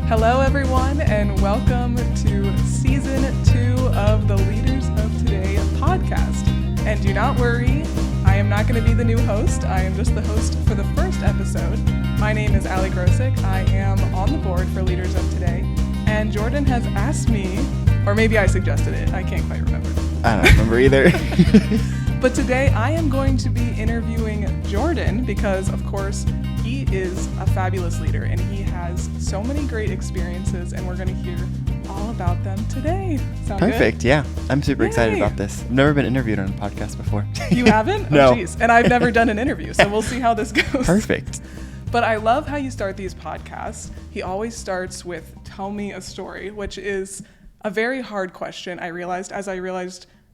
Hello, everyone, and welcome to Season 2 of the Leaders of Today podcast. And do not worry, I am not going to be the new host. I am just the host for the first episode. My name is Allie. I am on the board for Leaders of Today. And Jordan has asked me, or maybe I suggested it. I can't quite remember. I don't remember either. But today I am going to be interviewing Jordan because, of course, he is a fabulous leader and he has so many great experiences, and we're going to hear all about them today. Sound Perfect. Good? Yeah. I'm super Yay. excited about this. I've never been interviewed on a podcast before. You haven't? No. Oh, geez. And I've never done an interview, so we'll see how this goes. Perfect. But I love how you start these podcasts. He always starts with, tell me a story, which is a very hard question, I realized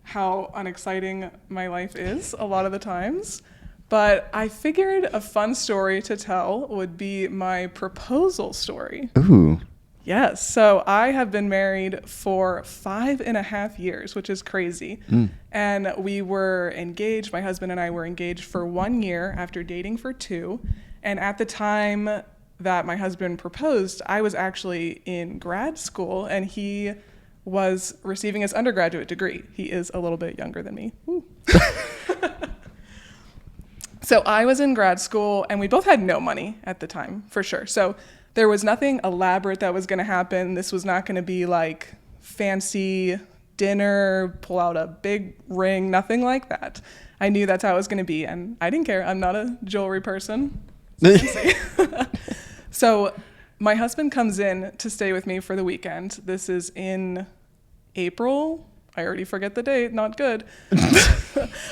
how unexciting my life is a lot of the times. But I figured a fun story to tell would be my proposal story. Ooh. Yes. So I have been married for 5.5 years, which is crazy. And we were engaged. My husband and I were engaged for 1 year after dating for 2. And at the time that my husband proposed, I was actually in grad school and he was receiving his undergraduate degree. He is a little bit younger than me. So I was in grad school and we both had no money at the time, for sure. So there was nothing elaborate that was going to happen. This was not going to be like fancy dinner, pull out a big ring, nothing like that. I knew that's how it was going to be, and I didn't care. I'm not a jewelry person. So my husband comes in to stay with me for the weekend. This is in April. I already forget the date. Not good.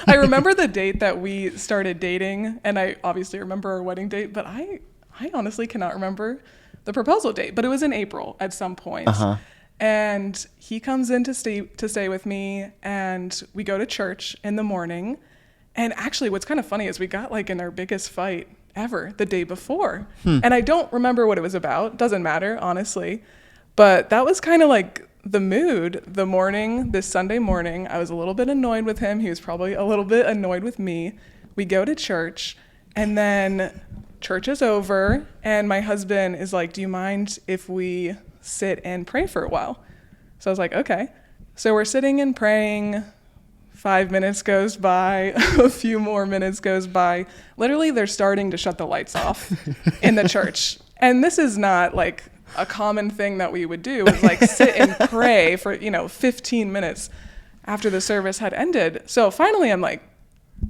I remember the date that we started dating, and I obviously remember our wedding date, but I honestly cannot remember the proposal date. But it was in April at some point. And he comes in to stay with me, and we go to church in the morning. And actually, what's kind of funny is we got like in our biggest fight ever the day before. And I don't remember what it was about. Doesn't matter, honestly. But that was kind of like the mood this Sunday morning. I was a little bit annoyed with him. He was probably a little bit annoyed with me. We go to church, and then church is over, and my husband is like, do you mind if we sit and pray for a while? So I was like, okay. So we're sitting and praying. 5 minutes goes by, a few more minutes goes by. Literally, they're starting to shut the lights off in the church. And this is not like a common thing that we would do, is like sit and pray for, 15 minutes after the service had ended. So finally I'm like,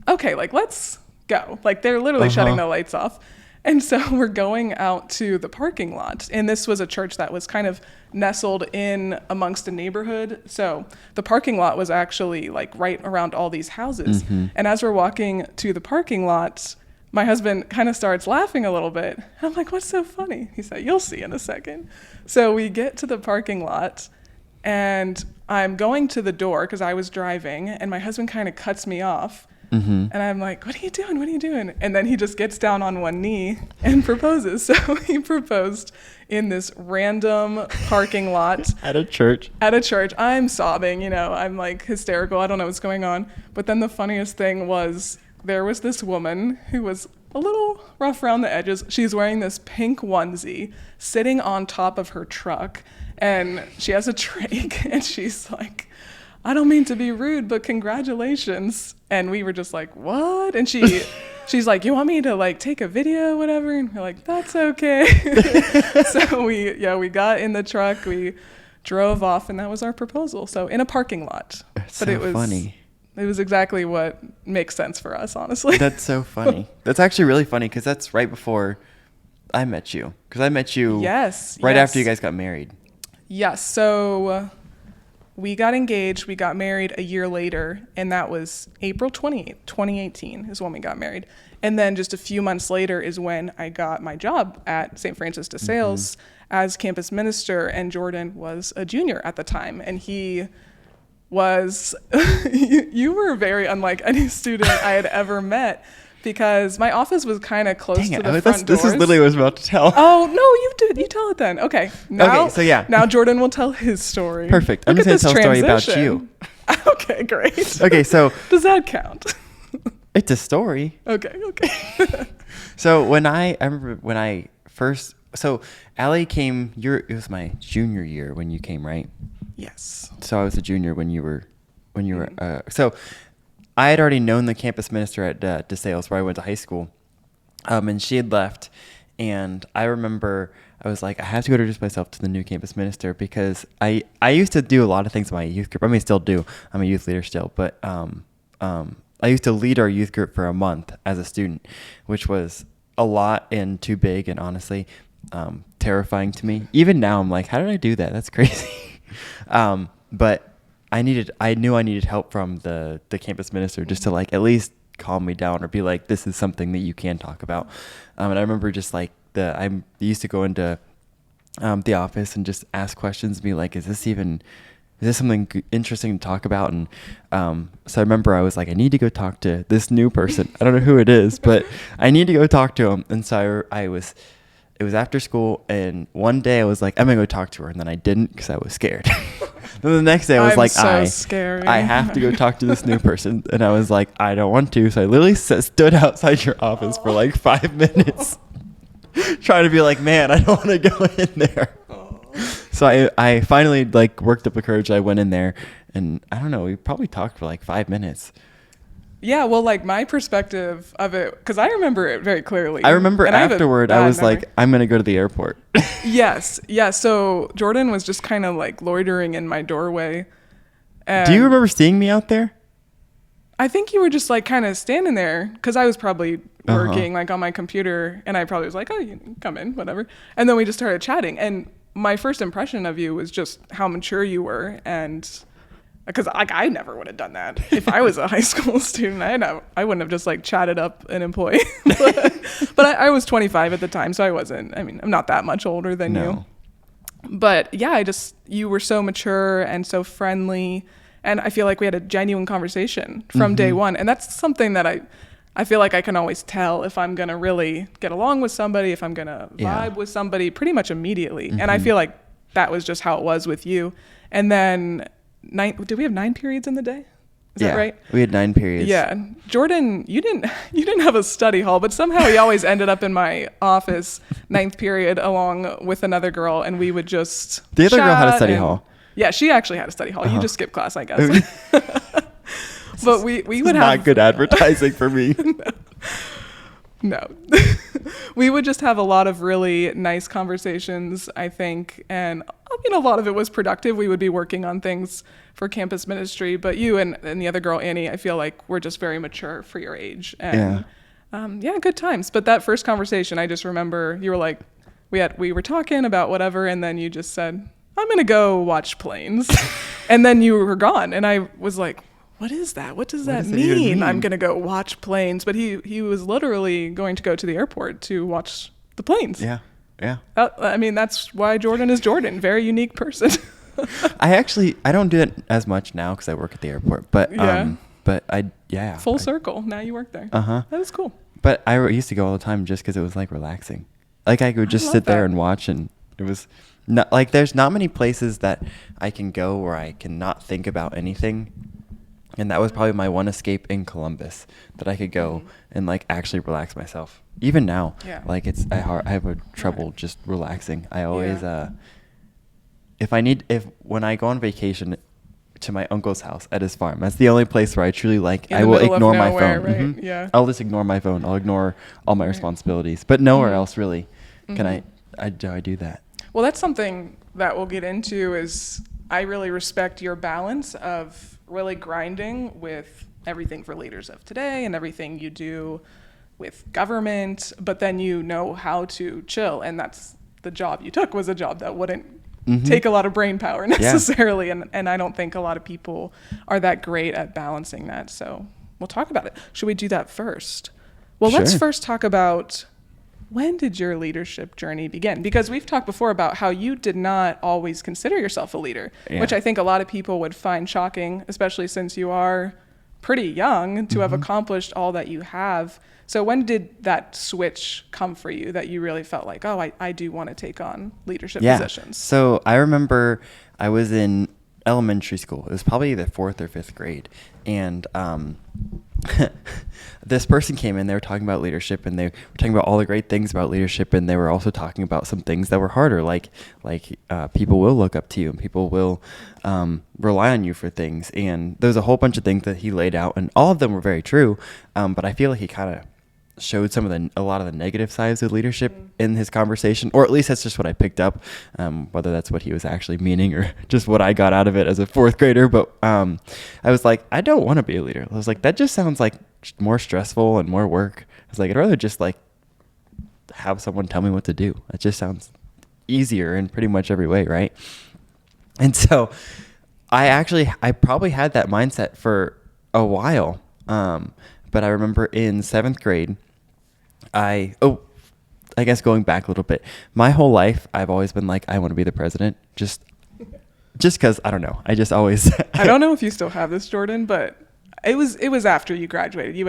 okay, like let's go. Like they're literally shutting the lights off. And so we're going out to the parking lot. And this was a church that was kind of nestled in amongst a neighborhood. So the parking lot was actually like right around all these houses. And as we're walking to the parking lot, my husband kind of starts laughing a little bit. And I'm like, what's so funny? He said, you'll see in a second. So we get to the parking lot and I'm going to the door because I was driving, and my husband kind of cuts me off. And I'm like, what are you doing? What are you doing? And then he just gets down on one knee and proposes. So he proposed in this random parking lot. At a church. I'm sobbing, I'm like hysterical. I don't know what's going on. But then the funniest thing was there was this woman who was a little rough around the edges. She's wearing this pink onesie sitting on top of her truck. And she has a trach and she's like, I don't mean to be rude, but congratulations. And we were just like, what? And she's like, you want me to like take a video, whatever? And we're like, that's okay. So we got in the truck, we drove off, and that was our proposal. So in a parking lot. It's but so it was funny. It was exactly what makes sense for us, honestly. That's so funny. That's actually really funny because that's right before I met you. Because I met you right after you guys got married. Yes. So we got engaged, we got married a year later, and that was April 28th, 2018 is when we got married. And then just a few months later is when I got my job at St. Francis de Sales as campus minister, and Jordan was a junior at the time. And he was, you were very unlike any student I had ever met, because my office was kind of close to the front doors. This is literally what I was about to tell. Oh, no, you did. You tell it then. Okay. Now, so yeah. Now Jordan will tell his story. Perfect. I'm just going to tell a story about you. Okay, great. Okay, so. Does that count? It's a story. Okay. So when I remember when I first So Allie came. It was my junior year when you came, right? Yes. So I was a junior when you were. So I had already known the campus minister at DeSales, where I went to high school, and she had left. And I remember I was like, I have to go introduce myself to the new campus minister, because I used to do a lot of things in my youth group. I mean, still do. I'm a youth leader still, but I used to lead our youth group for a month as a student, which was a lot and too big, and honestly terrifying to me. Even now, I'm like, how did I do that? That's crazy. But I knew I needed help from the campus minister, just to like at least calm me down, or be like, this is something that you can talk about. And I remember just like I used to go into the office and just ask questions, and be like, is this something interesting to talk about? And so I remember I was like, I need to go talk to this new person. I don't know who it is, but I need to go talk to him. And so it was after school, and one day I was like, I'm going to go talk to her. And then I didn't, because I was scared. Then the next day I was scary. I have to go talk to this new person. And I was like, I don't want to. So I literally stood outside your office for like 5 minutes trying to be like, man, I don't want to go in there. So I finally like worked up the courage. I went in there, and I don't know, we probably talked for like 5 minutes. Yeah, well, like my perspective of it, because I remember it very clearly. I remember afterward, I was like, I'm going to go to the airport. Yes. Yeah. So Jordan was just kind of like loitering in my doorway. Do you remember seeing me out there? I think you were just like kind of standing there, because I was probably working like on my computer, and I probably was like, oh, you can come in, whatever. And then we just started chatting. And my first impression of you was just how mature you were, and because like I never would have done that if I was a high school student. I wouldn't have just like chatted up an employee. but I was 25 at the time, so I wasn't. I mean, I'm not that much older than you. But yeah, you were so mature and so friendly, and I feel like we had a genuine conversation from day one. And that's something that I feel like I can always tell if I'm gonna really get along with somebody, if I'm gonna vibe with somebody, pretty much immediately. And I feel like that was just how it was with you. And then did we have 9 periods in the day? Is that right? We had 9 periods. Yeah. Jordan, you didn't have a study hall, but somehow he always ended up in my office 9th period along with another girl, and we would just The other girl had a study hall. Yeah, she actually had a study hall. You just skipped class, I guess. But we would have not good advertising for me. No. We would just have a lot of really nice conversations, I think. And I mean, a lot of it was productive. We would be working on things for campus ministry. But you and the other girl, Annie, I feel like we're just very mature for your age. And good times. But that first conversation, I just remember you were like, we were talking about whatever. And then you just said, I'm going to go watch planes. And then you were gone. And I was like, what is that? What does that mean? I'm going to go watch planes. But he was literally going to go to the airport to watch the planes. Yeah. Yeah. I mean, that's why Jordan is Jordan. Very unique person. I don't do it as much now because I work at the airport. But Full circle. Now you work there. Uh-huh. That was cool. But I used to go all the time just because it was like relaxing. Like I could just sit there and watch, and it was not like there's not many places that I can go where I can not think about anything. And that was probably my one escape in Columbus, that I could go and like actually relax myself. Even now, like I have a trouble just relaxing. I always, when I go on vacation to my uncle's house at his farm, that's the only place where I truly I will ignore my phone. Right? Mm-hmm. Yeah. I'll just ignore my phone. I'll ignore all my responsibilities, but nowhere else really can I do that. Well, that's something that we'll get into is I really respect your balance of really grinding with everything for leaders of today and everything you do with government, but then you know how to chill. And that's the job you took, was a job that wouldn't take a lot of brain power necessarily. Yeah. And I don't think a lot of people are that great at balancing that. So we'll talk about it. Should we do that first? Well, let's first talk about, when did your leadership journey begin? Because we've talked before about how you did not always consider yourself a leader, which I think a lot of people would find shocking, especially since you are pretty young to have accomplished all that you have. So when did that switch come for you that you really felt like, oh, I do want to take on leadership positions? So I remember I was in elementary school. It was probably the 4th or 5th grade. And this person came in, they were talking about leadership, and they were talking about all the great things about leadership, and they were also talking about some things that were harder, like people will look up to you, and people will rely on you for things. And there's a whole bunch of things that he laid out, and all of them were very true, but I feel like he kind of showed a lot of the negative sides of leadership in his conversation, or at least that's just what I picked up, whether that's what he was actually meaning or just what I got out of it as a fourth grader. But I was like, I don't want to be a leader. I was like, that just sounds like more stressful and more work. I was like, I'd rather just like have someone tell me what to do. It just sounds easier in pretty much every way, right? And so I probably had that mindset for a while. But I remember in 7th grade, I guess going back a little bit, my whole life, I've always been like, I want to be the president. Just because, I don't know. I just always. I don't know if you still have this, Jordan, but it was after you graduated. You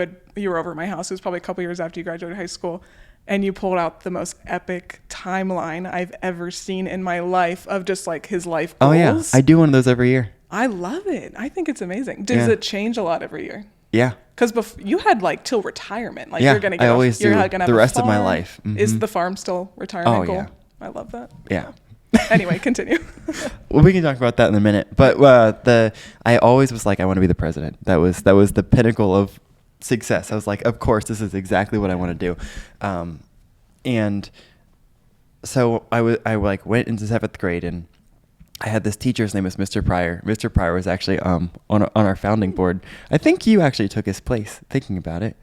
were over at my house. It was probably a couple years after you graduated high school. And you pulled out the most epic timeline I've ever seen in my life of just like his life goals. Oh, yeah. I do one of those every year. I love it. I think it's amazing. Does it change a lot every year? Yeah. Because you had like till retirement. Like yeah, you're gonna get I always do gonna have the rest of my farm. life. Mm-hmm. Is the farm still retirement Oh, goal? yeah. I love that. Yeah. Anyway, continue. Well, we can talk about that in a minute. But I always was like, I want to be the president. That was the pinnacle of success. I was like, of course, this is exactly what I want to do. And so I went into 7th grade, and I had this teacher. His name was Mr. Pryor. Mr. Pryor was actually on our founding board. I think you actually took his place. Thinking about it,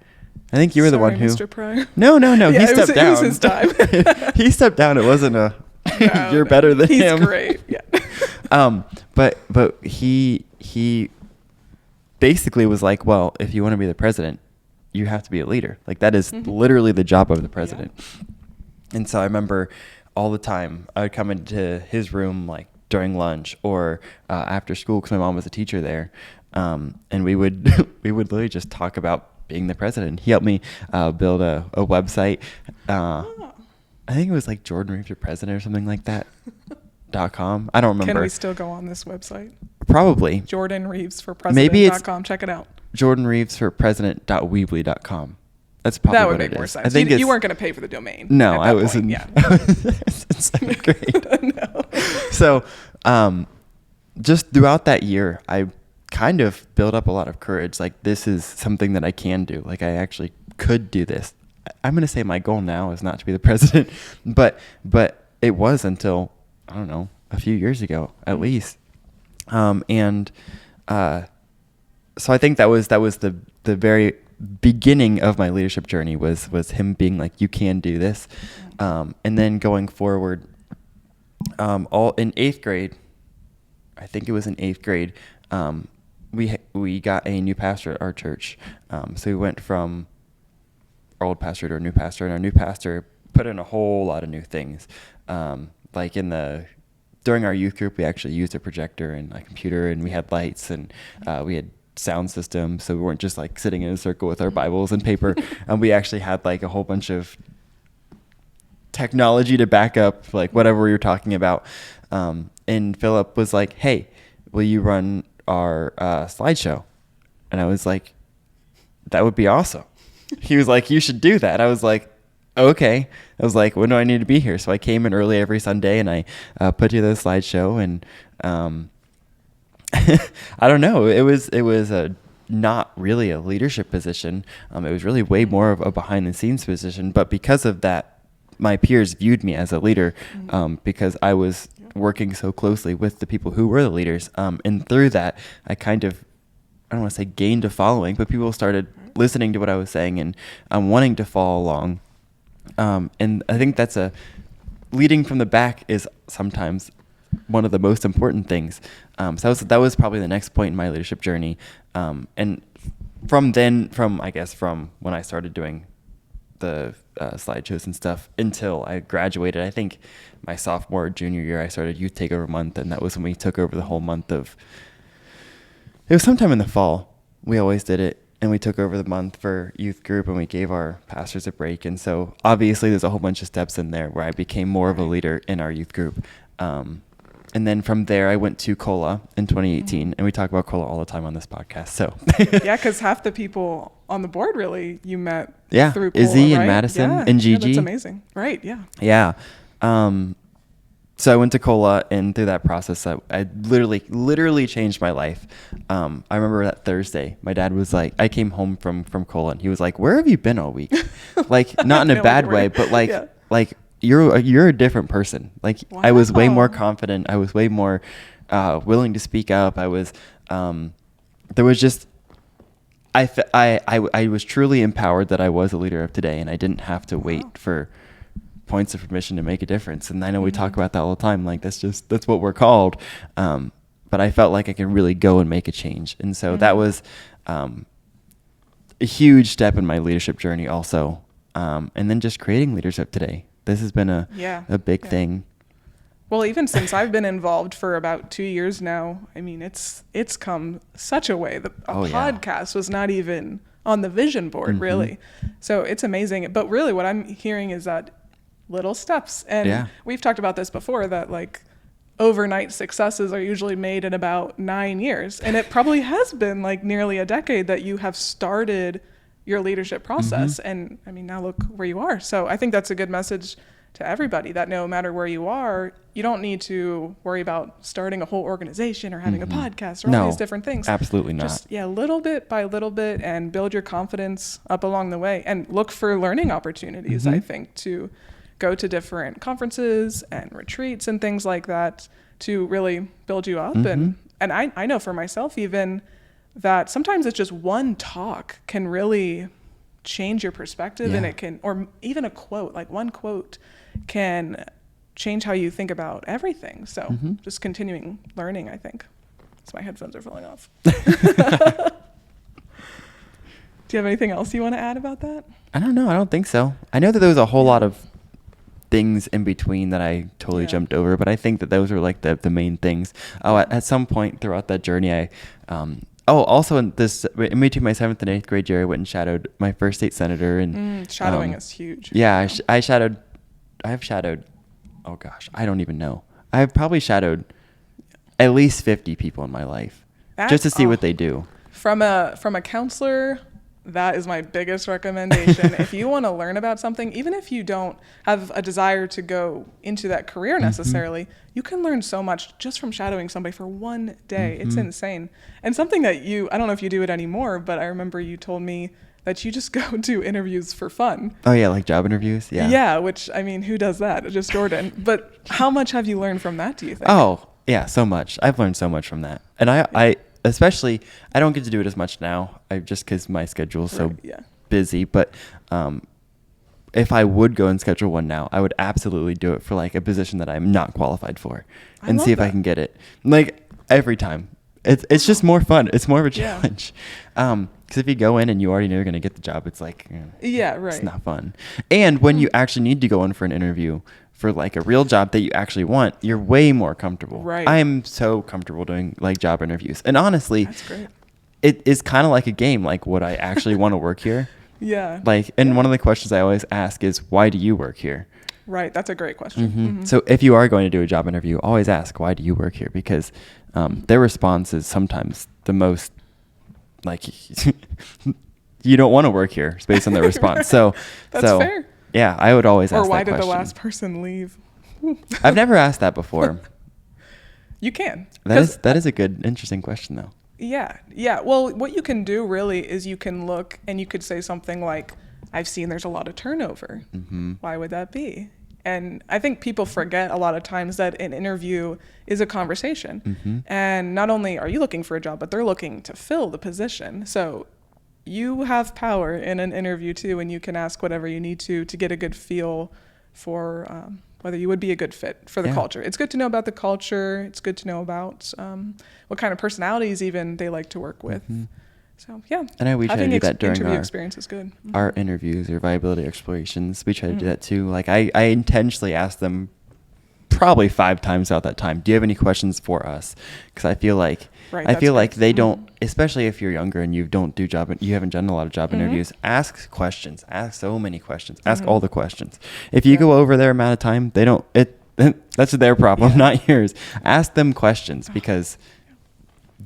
I think you were the one who. Mr. Pryor. No. Yeah, he stepped down. It was his time. He stepped down. It wasn't a. You're better than him. He's great. Yeah. But he basically was like, well, if you want to be the president, you have to be a leader. Like that is literally the job of the president. Yeah. And so I remember all the time I would come into his room like during lunch or after school because my mom was a teacher there, and we would literally just talk about being the president. He helped me build a website. I think it was like Jordan Reeves for President or something like that. .com. I don't remember. Can we still go on this website? Probably. Jordan Reeves for President.com. Check it out. Jordan Reeves for President.weebly.com. That's probably that would what make it more is. sense. I think you weren't going to pay for the domain. No, I was point. in. Yeah. I was in 7th grade. No. So, just throughout that year, I kind of built up a lot of courage. Like this is something that I can do. Like I actually could do this. I'm going to say my goal now is not to be the president, but it was until I don't know a few years ago at least, and so I think that was the very beginning of my leadership journey was him being like, you can do this. And then going forward, all in 8th grade, I think it was in 8th grade, we got a new pastor at our church. So we went from our old pastor to our new pastor, and our new pastor put in a whole lot of new things. Like during our youth group, we actually used a projector and a computer, and we had lights, and we had sound system, so we weren't just like sitting in a circle with our Bibles and paper. And we actually had like a whole bunch of technology to back up like whatever we were talking about. And Philip was like, hey, will you run our slideshow? And I was like, that would be awesome. He was like, you should do that. I was like, okay. I was like, when do I need to be here? So I came in early every Sunday, and I put together the slideshow, and I don't know. It was not really a leadership position. It was really way more of a behind the scenes position. But because of that, my peers viewed me as a leader because I was working so closely with the people who were the leaders. And through that, I kind of, I don't want to say gained a following, but people started listening to what I was saying and wanting to follow along. And I think that's leading from the back is sometimes one of the most important things. So that was probably the next point in my leadership journey. And from when I started doing the slideshows and stuff until I graduated, I think my sophomore or junior year, I started Youth Takeover Month, and that was when we took over the whole month of. It was sometime in the fall. We always did it, and we took over the month for youth group, and we gave our pastors a break. And so obviously, there's a whole bunch of steps in there where I became more of a leader in our youth group. And then from there, I went to COLA in 2018, and we talk about COLA all the time on this podcast. So yeah, because half the people on the board really you met through COLA, Izzy right? and Madison yeah. and Gigi. Yeah, that's amazing. Right, yeah. Yeah. So I went to COLA, and through that process, I literally changed my life. I remember that Thursday, my dad was like, I came home from COLA, and he was like, "Where have you been all week?" Like, not in a bad way, but like you're a different person. Like, wow. I was way more confident. I was way more willing to speak up. I was there was just I was truly empowered that I was a leader of today, and I didn't have to wait for points of permission to make a difference. And I know we talk about that all the time, like that's what we're called, but I felt like I could really go and make a change. And so that was a huge step in my leadership journey also. And then just creating leadership today, this has been a big thing. Well, even since I've been involved for about 2 years now, I mean, it's come such a way. Podcast was not even on the vision board, really. So it's amazing. But really what I'm hearing is that little steps. And we've talked about this before, that like overnight successes are usually made in about 9 years. And it probably has been like nearly a decade that you have started your leadership process. And I mean, now look where you are. So I think that's a good message to everybody, that no matter where you are, you don't need to worry about starting a whole organization or having a podcast or all these different things. Absolutely not. Just, little bit by little bit, and build your confidence up along the way, and look for learning opportunities, I think, to go to different conferences and retreats and things like that to really build you up. And I know for myself even that sometimes it's just one talk can really change your perspective, and it can, or even a quote, like one quote can change how you think about everything. So just continuing learning, I think. So my headphones are falling off. Do you have anything else you want to add about that? I don't know. I don't think so. I know that there was a whole lot of things in between that I totally jumped over, but I think that those were like the main things. At some point throughout that journey, I also in between my 7th and 8th grade year, I went and shadowed my first state senator. And shadowing is huge. Yeah, I've shadowed, oh gosh, I don't even know. I've probably shadowed at least 50 people in my life just to see what they do. From a counselor, that is my biggest recommendation. If you want to learn about something, even if you don't have a desire to go into that career necessarily, you can learn so much just from shadowing somebody for one day. It's insane. And something that I don't know if you do it anymore, but I remember you told me that you just go to interviews for fun. Oh yeah, like job interviews? Yeah. Yeah, which, I mean, who does that? Just Jordan. But how much have you learned from that, do you think? Oh, yeah, so much. I've learned so much from that. And I especially, I don't get to do it as much now, just because my schedule is so busy. But if I would go and schedule one now, I would absolutely do it for like a position that I'm not qualified for, and see if I can get it. Like every time, it's just more fun. It's more of a challenge. Because if you go in and you already know you're going to get the job, it's like, it's not fun. And when you actually need to go in for an interview for like a real job that you actually want, you're way more comfortable. Right. I am so comfortable doing like job interviews. And honestly, that's great. It is kind of like a game. Like, would I actually want to work here? Yeah. Like, and one of the questions I always ask is, why do you work here? Right. That's a great question. So if you are going to do a job interview, always ask, why do you work here? Because their response is sometimes the most, like, you don't want to work here based on their response. So that's fair. Yeah, I would always ask that question. Or why did the last person leave? I've never asked that before. You can. That is a good, interesting question, though. Yeah. Well, what you can do really is you can look and you could say something like, I've seen there's a lot of turnover. Why would that be? And I think people forget a lot of times that an interview is a conversation. And not only are you looking for a job, but they're looking to fill the position. So you have power in an interview too, and you can ask whatever you need to get a good feel for whether you would be a good fit for the culture. It's good to know about the culture. It's good to know about what kind of personalities even they like to work with. So yeah, and we try to do that during interview experience is good. Our interviews or viability explorations. We try to do that too. Like I intentionally ask them probably 5 times out that time, do you have any questions for us? Because I feel like they don't, especially if you're younger and you haven't done a lot of job interviews. Ask questions. Ask so many questions. Ask all the questions. If you go over their amount of time, they don't. That's their problem, Yeah. not yours. Ask them questions because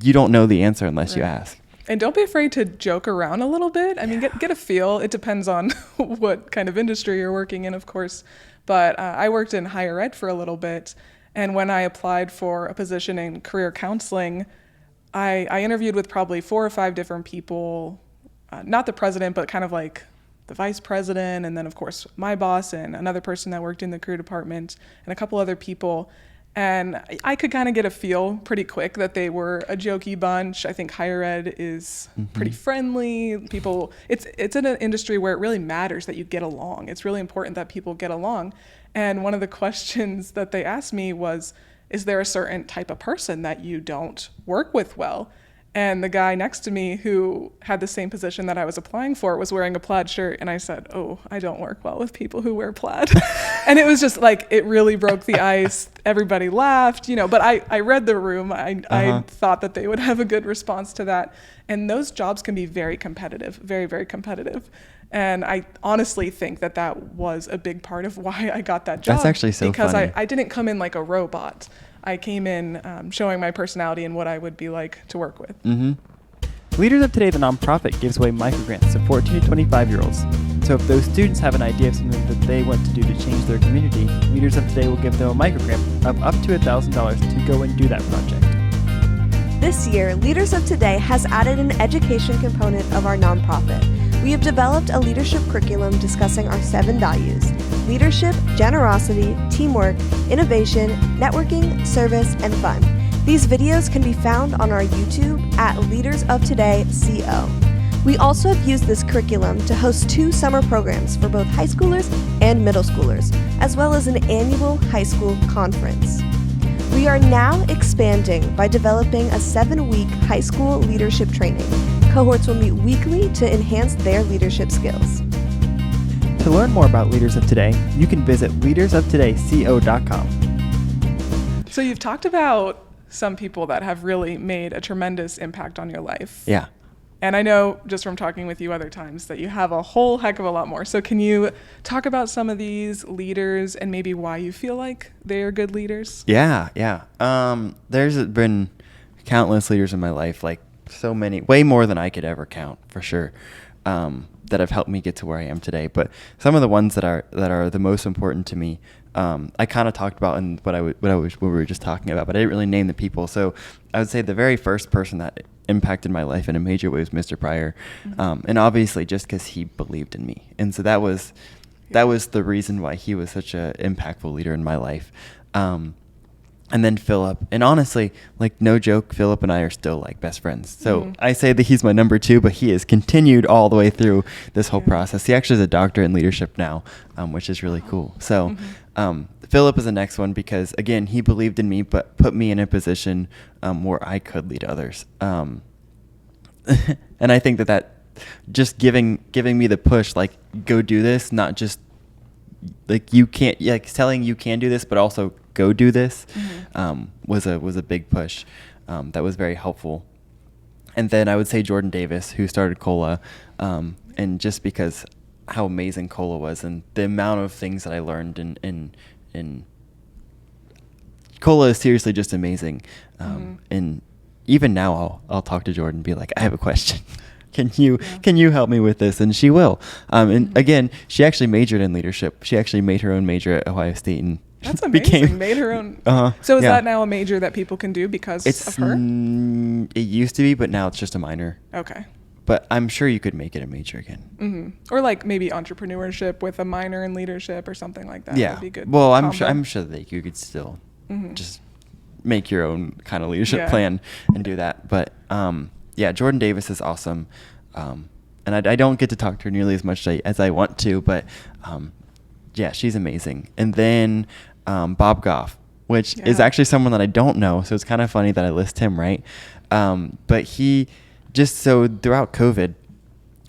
you don't know the answer unless you ask. And don't be afraid to joke around a little bit. I mean, get a feel. It depends on what kind of industry you're working in, of course. But I worked in higher ed for a little bit. And when I applied for a position in career counseling, I interviewed with probably 4 or 5 different people, not the president, but kind of like the vice president, and then, of course, my boss and another person that worked in the career department and a couple other people. And I could kind of get a feel pretty quick that they were a jokey bunch. I think higher ed is pretty friendly. People, it's in an industry where it really matters that you get along. It's really important that people get along. And one of the questions that they asked me was, is there a certain type of person that you don't work with well? And the guy next to me who had the same position that I was applying for was wearing a plaid shirt. And I said, oh, I don't work well with people who wear plaid. And it was just like, it really broke the ice. Everybody laughed, but I read the room. I thought that they would have a good response to that. And those jobs can be very competitive, very, very competitive. And I honestly think that that was a big part of why I got that job. That's actually so because funny. I didn't come in like a robot. I came in showing my personality and what I would be like to work with. Leaders of Today, the nonprofit, gives away microgrants to 14 to 25-year-olds. So if those students have an idea of something that they want to do to change their community, Leaders of Today will give them a microgrant of up to $1,000 to go and do that project. This year, Leaders of Today has added an education component of our nonprofit. We have developed a leadership curriculum discussing our 7 values: leadership, generosity, teamwork, innovation, networking, service, and fun. These videos can be found on our YouTube at Leaders of Today CO. We also have used this curriculum to host 2 summer programs for both high schoolers and middle schoolers, as well as an annual high school conference. We are now expanding by developing a 7-week high school leadership training. Cohorts will meet weekly to enhance their leadership skills. To learn more about Leaders of Today, you can visit leadersoftodayco.com. So you've talked about some people that have really made a tremendous impact on your life. Yeah. And I know just from talking with you other times that you have a whole heck of a lot more. So can you talk about some of these leaders and maybe why you feel like they're good leaders? Yeah. There's been countless leaders in my life, like so many, way more than I could ever count, for sure, that have helped me get to where I am today. But some of the ones that are the most important to me, I kind of talked about in what we were just talking about, but I didn't really name the people. So I would say the very first person that impacted my life in a major way was Mr. Pryor, and obviously just because he believed in me, and so that was the reason why he was such a impactful leader in my life. And then Philip, and honestly, like no joke, Philip and I are still like best friends. So I say that he's my number 2, but he has continued all the way through this whole process. He actually is a doctorate in leadership now, which is really cool. So Philip is the next one because, again, he believed in me, but put me in a position where I could lead others. And I think that just giving me the push, like, go do this, not just like you can't, like telling you can do this, but also go do this, was a big push that was very helpful. And then I would say Jordan Davis, who started COLA, and just because how amazing COLA was and the amount of things that I learned in COLA is seriously just amazing. And even now I'll talk to Jordan and be like, I have a question. Can you help me with this? And she will. And again, she actually majored in leadership. She actually made her own major at Ohio State and that's amazing. Made her own. So is that now a major that people can do because of her? It used to be, but now it's just a minor. Okay. But I'm sure you could make it a major again. Or like maybe entrepreneurship with a minor in leadership or something like that. Yeah. Would be good. Well, I'm sure that you could still just make your own kind of leadership plan and do that. But yeah, Jordan Davis is awesome. And I don't get to talk to her nearly as much as I want to, but yeah, she's amazing. And then Bob Goff, which is actually someone that I don't know, so it's kind of funny that I list him, right? But he just, so throughout COVID,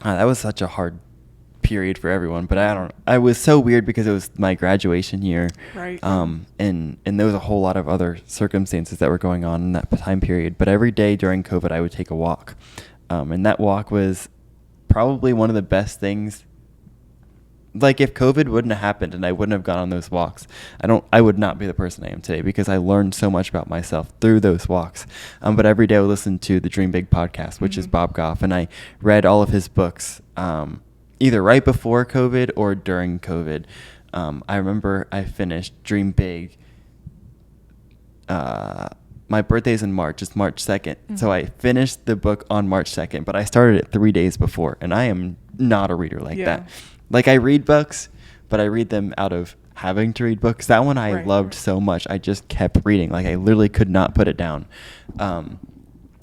that was such a hard period for everyone, but I was so weird because it was my graduation year. Right. And there was a whole lot of other circumstances that were going on in that time period. But every day during COVID, I would take a walk. And that walk was probably one of the best things like if COVID wouldn't have happened and I wouldn't have gone on those walks, I would not be the person I am today, because I learned so much about myself through those walks. But every day I would listen to the Dream Big podcast, which is Bob Goff, and I read all of his books, either right before COVID or during COVID. I remember I finished Dream Big. My birthday's in March. It's March 2nd. So I finished the book on March 2nd, but I started it 3 days before, and I am not a reader like that. Like, I read books, but I read them out of having to read books. That one I loved so much. I just kept reading. Like, I literally could not put it down,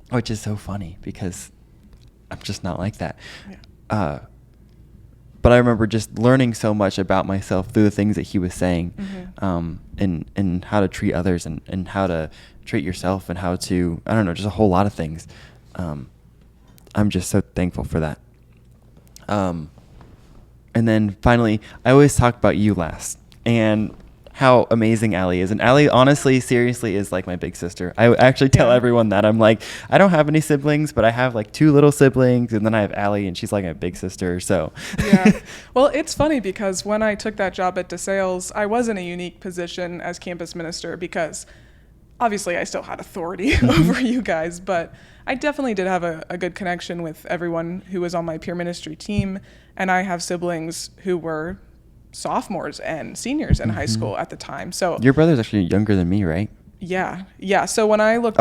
which is so funny because I'm just not like that. But I remember just learning so much about myself through the things that he was saying, and how to treat others, and how to treat yourself, and how to, I don't know, just a whole lot of things. I'm just so thankful for that. And then finally, I always talk about you last, and how amazing Allie is. And Allie, honestly, seriously, is like my big sister. I actually tell everyone that. I'm like, I don't have any siblings, but I have like 2 little siblings, and then I have Allie, and she's like my big sister. So Well, it's funny because when I took that job at DeSales, I was in a unique position as campus minister, because obviously I still had authority over you guys, but I definitely did have a good connection with everyone who was on my peer ministry team. And I have siblings who were sophomores and seniors in high school at the time. So your brother's actually younger than me, right? Yeah. So when I looked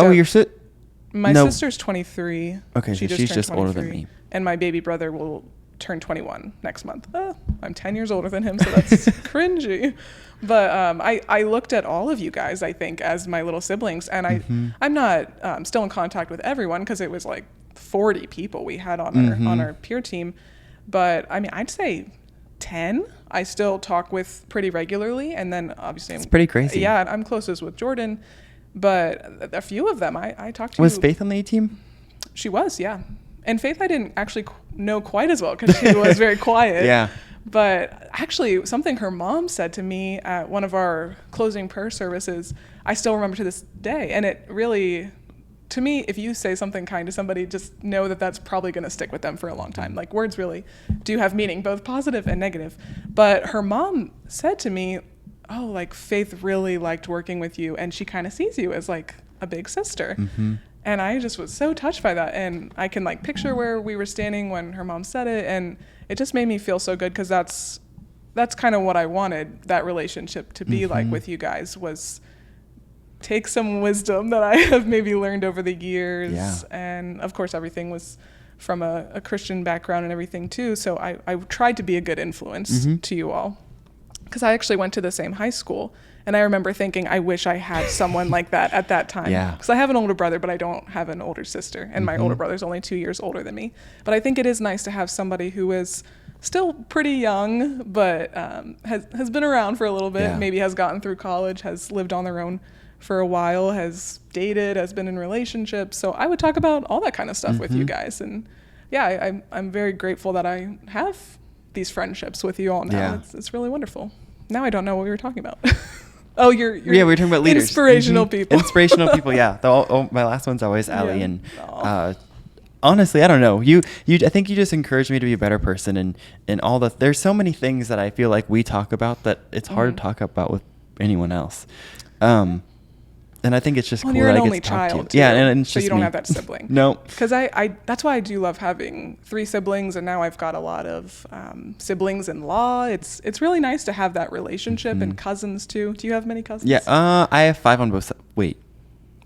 my sister's 23. Okay, so she's just older than me. And my baby brother will turn 21 next month. I'm 10 years older than him, so that's cringy. But I looked at all of you guys, I think, as my little siblings. And I'm not still in contact with everyone, because it was like 40 people we had on our peer team. But I mean, I'd say 10 I still talk with pretty regularly. And then obviously it's pretty crazy. Yeah, I'm closest with Jordan. But a few of them I talked to. Was Faith on the A team? She was, yeah. And Faith I didn't actually know quite as well, because she was very quiet. Yeah. But actually, something her mom said to me at one of our closing prayer services, I still remember to this day. And it really, to me, if you say something kind to somebody, just know that that's probably going to stick with them for a long time. Like, words really do have meaning, both positive and negative. But her mom said to me, oh, like, Faith really liked working with you, and she kind of sees you as like a big sister. And I just was so touched by that. And I can like picture where we were standing when her mom said it. And it just made me feel so good, because that's kind of what I wanted that relationship to be like with you guys, was take some wisdom that I have maybe learned over the years. Yeah. And of course, everything was from a Christian background and everything too. So I tried to be a good influence to you all, because I actually went to the same high school. And I remember thinking, I wish I had someone like that at that time. Yeah. Because I have an older brother, but I don't have an older sister. And my older brother's only 2 years older than me. But I think it is nice to have somebody who is still pretty young, but has been around for a little bit, maybe has gotten through college, has lived on their own for a while, has dated, has been in relationships. So I would talk about all that kind of stuff with you guys. And yeah, I'm very grateful that I have these friendships with you all now. Yeah. It's really wonderful. Now I don't know what we were talking about. Oh, you're we were talking about leaders. Inspirational people. Inspirational people, yeah. My last one's always Allie. Yeah. And honestly, I don't know. I think you just encouraged me to be a better person, and all there's so many things that I feel like we talk about that it's hard to talk about with anyone else. And I think it's just cool you're that an I only get to talk child to you. too, Yeah, and it's so just you don't me. have that sibling. No. Because I that's why I do love having 3 siblings, and now I've got a lot of siblings-in-law. It's really nice to have that relationship, and cousins too. Do you have many cousins? Yeah, I have 5 on both sides. Wait,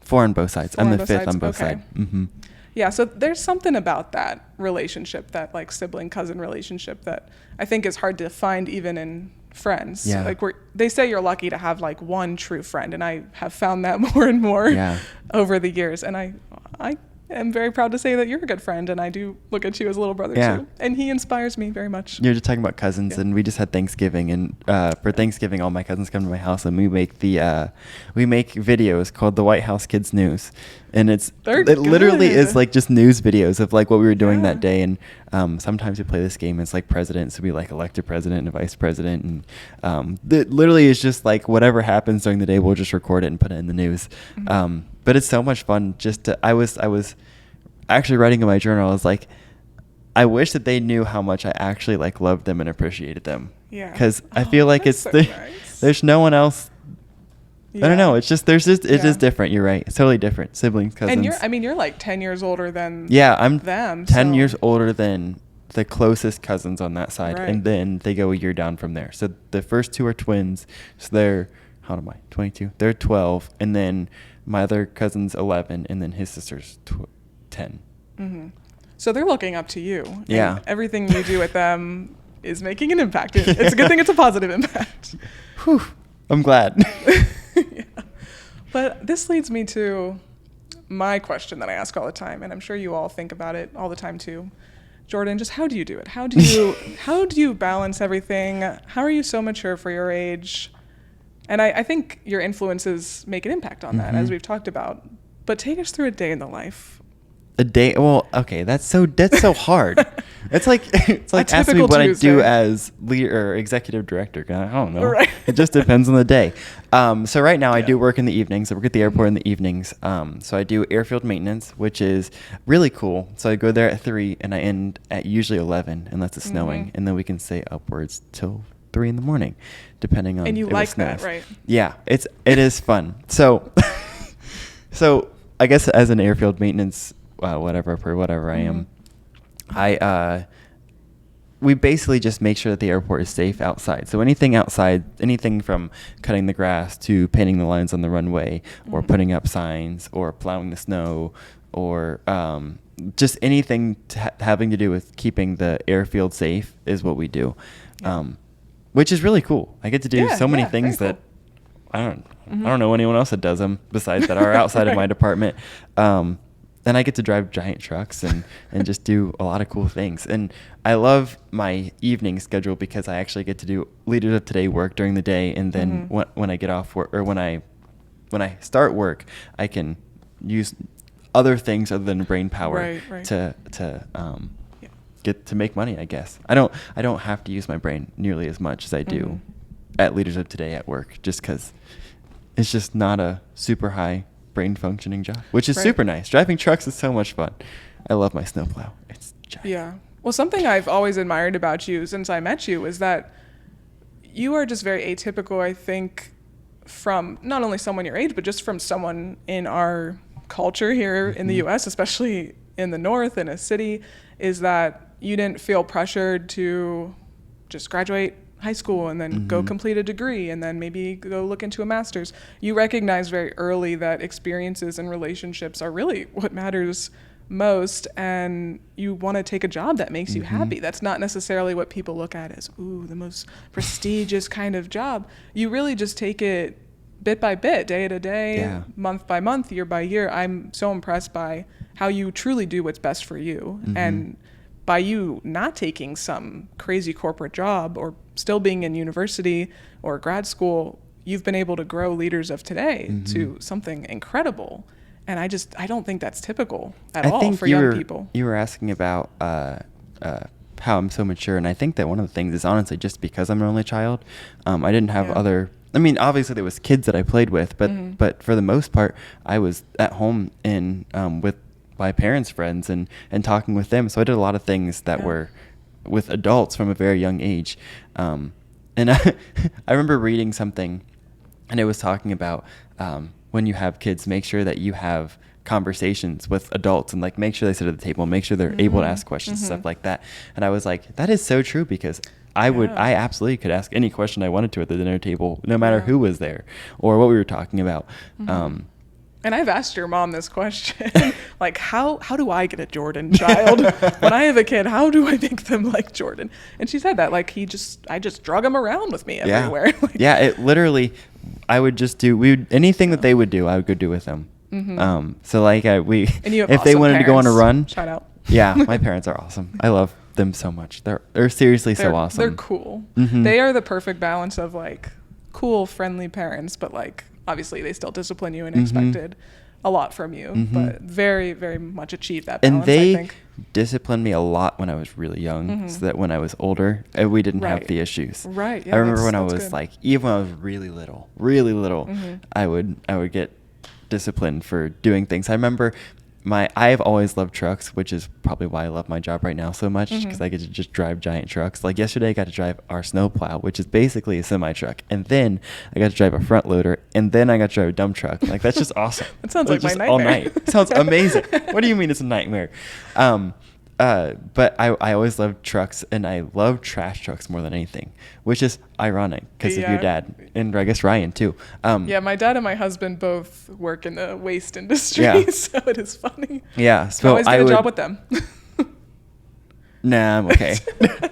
4 on both sides. 4 I'm on the both 5th sides? on both Okay. sides. Yeah, so there's something about that relationship, that like sibling-cousin relationship, that I think is hard to find even in friends. Yeah. Like they say you're lucky to have like one true friend, and I have found that more and more over the years. And I am very proud to say that you're a good friend, and I do look at you as a little brother too. And he inspires me very much. You're just talking about cousins, and we just had Thanksgiving, and for Thanksgiving, all my cousins come to my house, and we make videos called the White House Kids News, and it literally is like just news videos of like what we were doing that day. And sometimes we play this game. It's like president, so we like elected president and vice president, and it literally is just like whatever happens during the day, we'll just record it and put it in the news. But it's so much fun. I was actually writing in my journal. I was like, I wish that they knew how much I actually like loved them and appreciated them. Yeah. Because I feel like that's it's so nice. there's no one else. I don't know. It's just it's Yeah. just different. You're right. It's totally different. Siblings, cousins. And you're like 10 years older than I'm them. 10 so- years older than the closest cousins on that side, Right. and then they go a year down from there. So the first two are twins. So they're, how old am I? 22. They're 12, and then my other cousin's 11, and then his sister's 10. Mm-hmm. So they're looking up to you. and Yeah. everything you do with them is making an impact. It's a good thing it's a positive impact. Whew. I'm glad. Yeah. But this leads me to my question that I ask all the time, and I'm sure you all think about it all the time too. Jordan, just how do you do it? How do you balance everything? How are you so mature for your age? And I think your influences make an impact on that, as we've talked about. But take us through a day in the life. A day. Well, okay, that's so hard. It's like asking me typical what I do Tuesday. as leader or executive director. I don't know. Right. It just depends on the day. So right now I do work in the evenings. I work at the airport in the evenings. So I do airfield maintenance, which is really cool. So I go there at 3 and I end at usually 11 unless it's snowing, and then we can stay upwards till 3 in the morning, depending on. And you if it like that, snows. right? Yeah, it is fun. So, so I guess as an airfield maintenance, whatever I am, we basically just make sure that the airport is safe outside. So anything outside, anything from cutting the grass to painting the lines on the runway, or putting up signs, or plowing the snow, or just anything having to do with keeping the airfield safe is what we do, which is really cool. I get to do so many things very that I don't know anyone else that does them besides that are outside of my department. Then I get to drive giant trucks and just do a lot of cool things. And I love my evening schedule because I actually get to do Leaders of Today work during the day. And then when I get off work, or when I start work, I can use other things other than brain power to get to make money, I guess. I don't have to use my brain nearly as much as I do at Leaders of Today at work, just because it's just not a super high brain functioning job, which is super nice. Driving trucks is so much fun. I love my snowplow. It's giant. Yeah. Well, something I've always admired about you since I met you is that you are just very atypical, I think, from not only someone your age, but just from someone in our culture here in the U.S., especially in the North, in a city, is that you didn't feel pressured to just graduate high school and then go complete a degree and then maybe go look into a master's. You recognize very early that experiences and relationships are really what matters most, and you want to take a job that makes you happy. That's not necessarily what people look at as, the most prestigious kind of job. You really just take it bit by bit, day to day, month by month, year by year. I'm so impressed by how you truly do what's best for you. And by you not taking some crazy corporate job or still being in university or grad school, you've been able to grow Leaders of Today to something incredible. And I don't think that's typical at all for young people. You were asking about how I'm so mature, and I think that one of the things is honestly just because I'm an only child. I didn't have other. I mean, obviously there was kids that I played with, but for the most part, I was at home with my parents' friends and talking with them. So I did a lot of things that were with adults from a very young age. And I remember reading something, and it was talking about when you have kids, make sure that you have conversations with adults and make sure they sit at the table, make sure they're able to ask questions, stuff like that. And I was like, that is so true, because I absolutely could ask any question I wanted to at the dinner table, no matter who was there or what we were talking about. And I've asked your mom this question, how do I get a Jordan child? When I have a kid, how do I make them like Jordan? And she said that, I just drug him around with me everywhere. It literally, I would just do, anything that they would do, I would go do with them. So and you have if they wanted to go on a run, shout out. Yeah, my parents are awesome. I love them so much. They're seriously so awesome. They're cool. They are the perfect balance of cool, friendly parents, but obviously they still discipline you and expected a lot from you, but very, very much achieved that balance. And they I think. disciplined me a lot when I was really young, so that when I was older, we didn't have the issues. Right. Yeah, I remember when I was good. even when I was really little, I would get disciplined for doing things. I remember I've always loved trucks, which is probably why I love my job right now so much, because I get to just drive giant trucks. Like yesterday, I got to drive our snowplow, which is basically a semi truck, and then I got to drive a front loader, and then I got to drive a dump truck. Like that's just awesome. That sounds like my just nightmare. all night. Sounds amazing. What do you mean it's a nightmare? But I always loved trucks, and I love trash trucks more than anything, which is ironic because of your dad, and I guess Ryan too. Yeah, my dad and my husband both work in the waste industry, Yeah. so it is funny. Yeah, so I always get a job with them. Nah, I'm okay.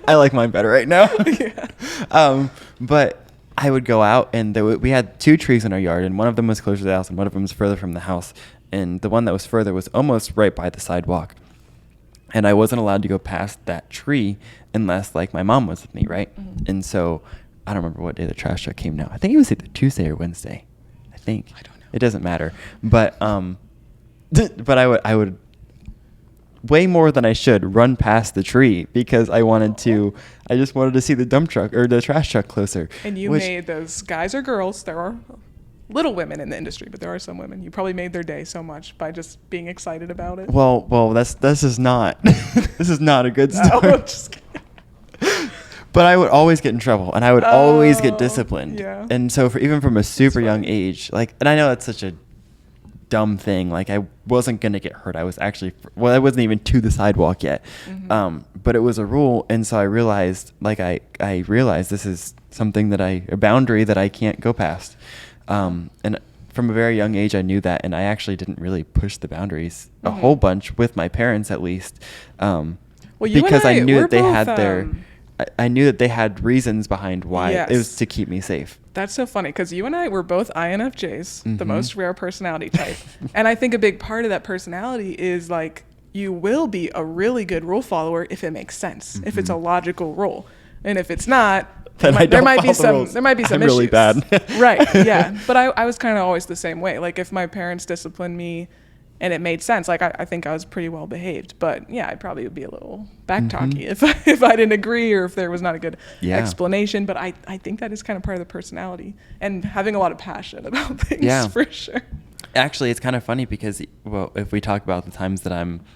I like mine better right now. Yeah. But I would go out, and we had 2 trees in our yard, and one of them was closer to the house, and one of them was further from the house. And the one that was further was almost right by the sidewalk. And I wasn't allowed to go past that tree unless, like, my mom was with me, right? And so I don't remember what day the trash truck came now. I think it was either Tuesday or Wednesday. I think. I don't know. It doesn't matter. But but I would way more than I should run past the tree because I just wanted to see the dump truck or the trash truck closer. And you made those guys or girls, there are little women in the industry, but there are some women. You probably made their day so much by just being excited about it. Well, this is not this is not a good story. No, just kidding. But I would always get in trouble, and I would always get disciplined. Yeah. And so even from a super young age, like, and I know that's such a dumb thing. Like, I wasn't gonna get hurt. I wasn't even to the sidewalk yet. But it was a rule, and so I realized, like, I realized this is something a boundary that I can't go past. And from a very young age, I knew that, and I actually didn't really push the boundaries a whole bunch with my parents, at least, because I knew that they had I knew that they had reasons behind why it was to keep me safe. That's so funny because you and I were both INFJs, the most rare personality type. And I think a big part of that personality is like you will be a really good rule follower if it makes sense, if it's a logical rule. And if it's not, there might be some I'm issues. really bad. Right. Yeah. But I was kind of always the same way. Like if my parents disciplined me and it made sense, like I think I was pretty well behaved. But yeah, I probably would be a little backtalky if I didn't agree or if there was not a good explanation. But I think that is kind of part of the personality and having a lot of passion about things for sure. Actually, it's kind of funny because, well, if we talk about the times that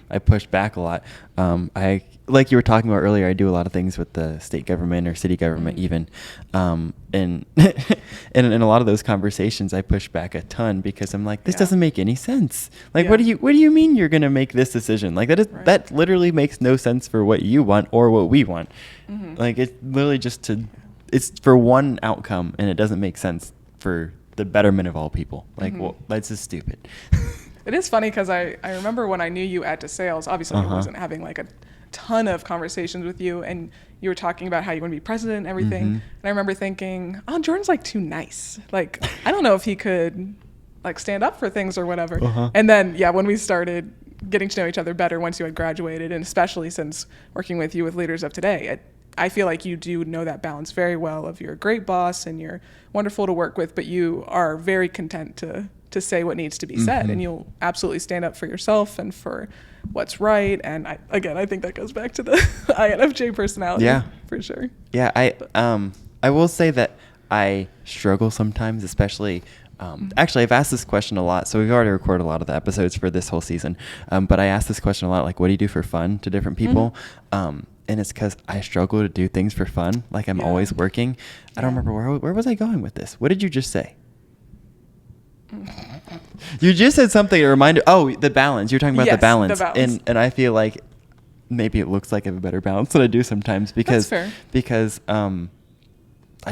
I push back a lot, I, like you were talking about earlier, I do a lot of things with the state government or city government even, and in a lot of those conversations, I push back a ton because I'm like, this doesn't make any sense. Like, what do you mean you're gonna make this decision? Like that literally makes no sense for what you want or what we want. Like it's literally it's for one outcome, and it doesn't make sense for the betterment of all people. Like, well, that's just stupid. It is funny because I remember when I knew you at DeSales, obviously I wasn't having like a ton of conversations with you, and you were talking about how you want to be president and everything. And I remember thinking, oh, Jordan's like too nice. Like, I don't know if he could like stand up for things or whatever. And then, when we started getting to know each other better once you had graduated, and especially since working with you with Leaders of Today, I feel like you do know that balance very well of you're a great boss and you're wonderful to work with, but you are very content to say what needs to be said, and you'll absolutely stand up for yourself and for what's right. And I think that goes back to the INFJ personality for sure. Yeah, I will say that I struggle sometimes, especially actually I've asked this question a lot, so we've already recorded a lot of the episodes for this whole season, but I asked this question a lot, like, what do you do for fun to different people? And it's because I struggle to do things for fun. Like I'm always working. I don't remember where was I going with this? What did you just say? You just said something that reminded. Oh, the balance. You're talking about the balance. And I feel like maybe it looks like I have a better balance than I do sometimes because I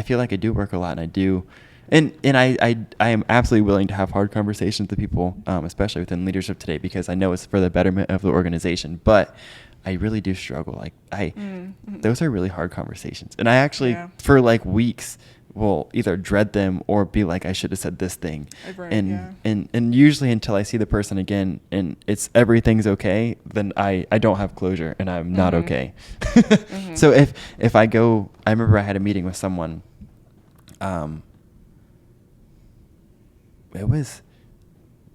feel like I do work a lot, and I do. And I am absolutely willing to have hard conversations with people, especially within leadership today, because I know it's for the betterment of the organization. But I really do struggle. Like those are really hard conversations, and I actually for like weeks will either dread them or be like, I should have said this thing, and usually until I see the person again and everything's okay, then I don't have closure and I'm not okay. So if I go, I remember I had a meeting with someone. It was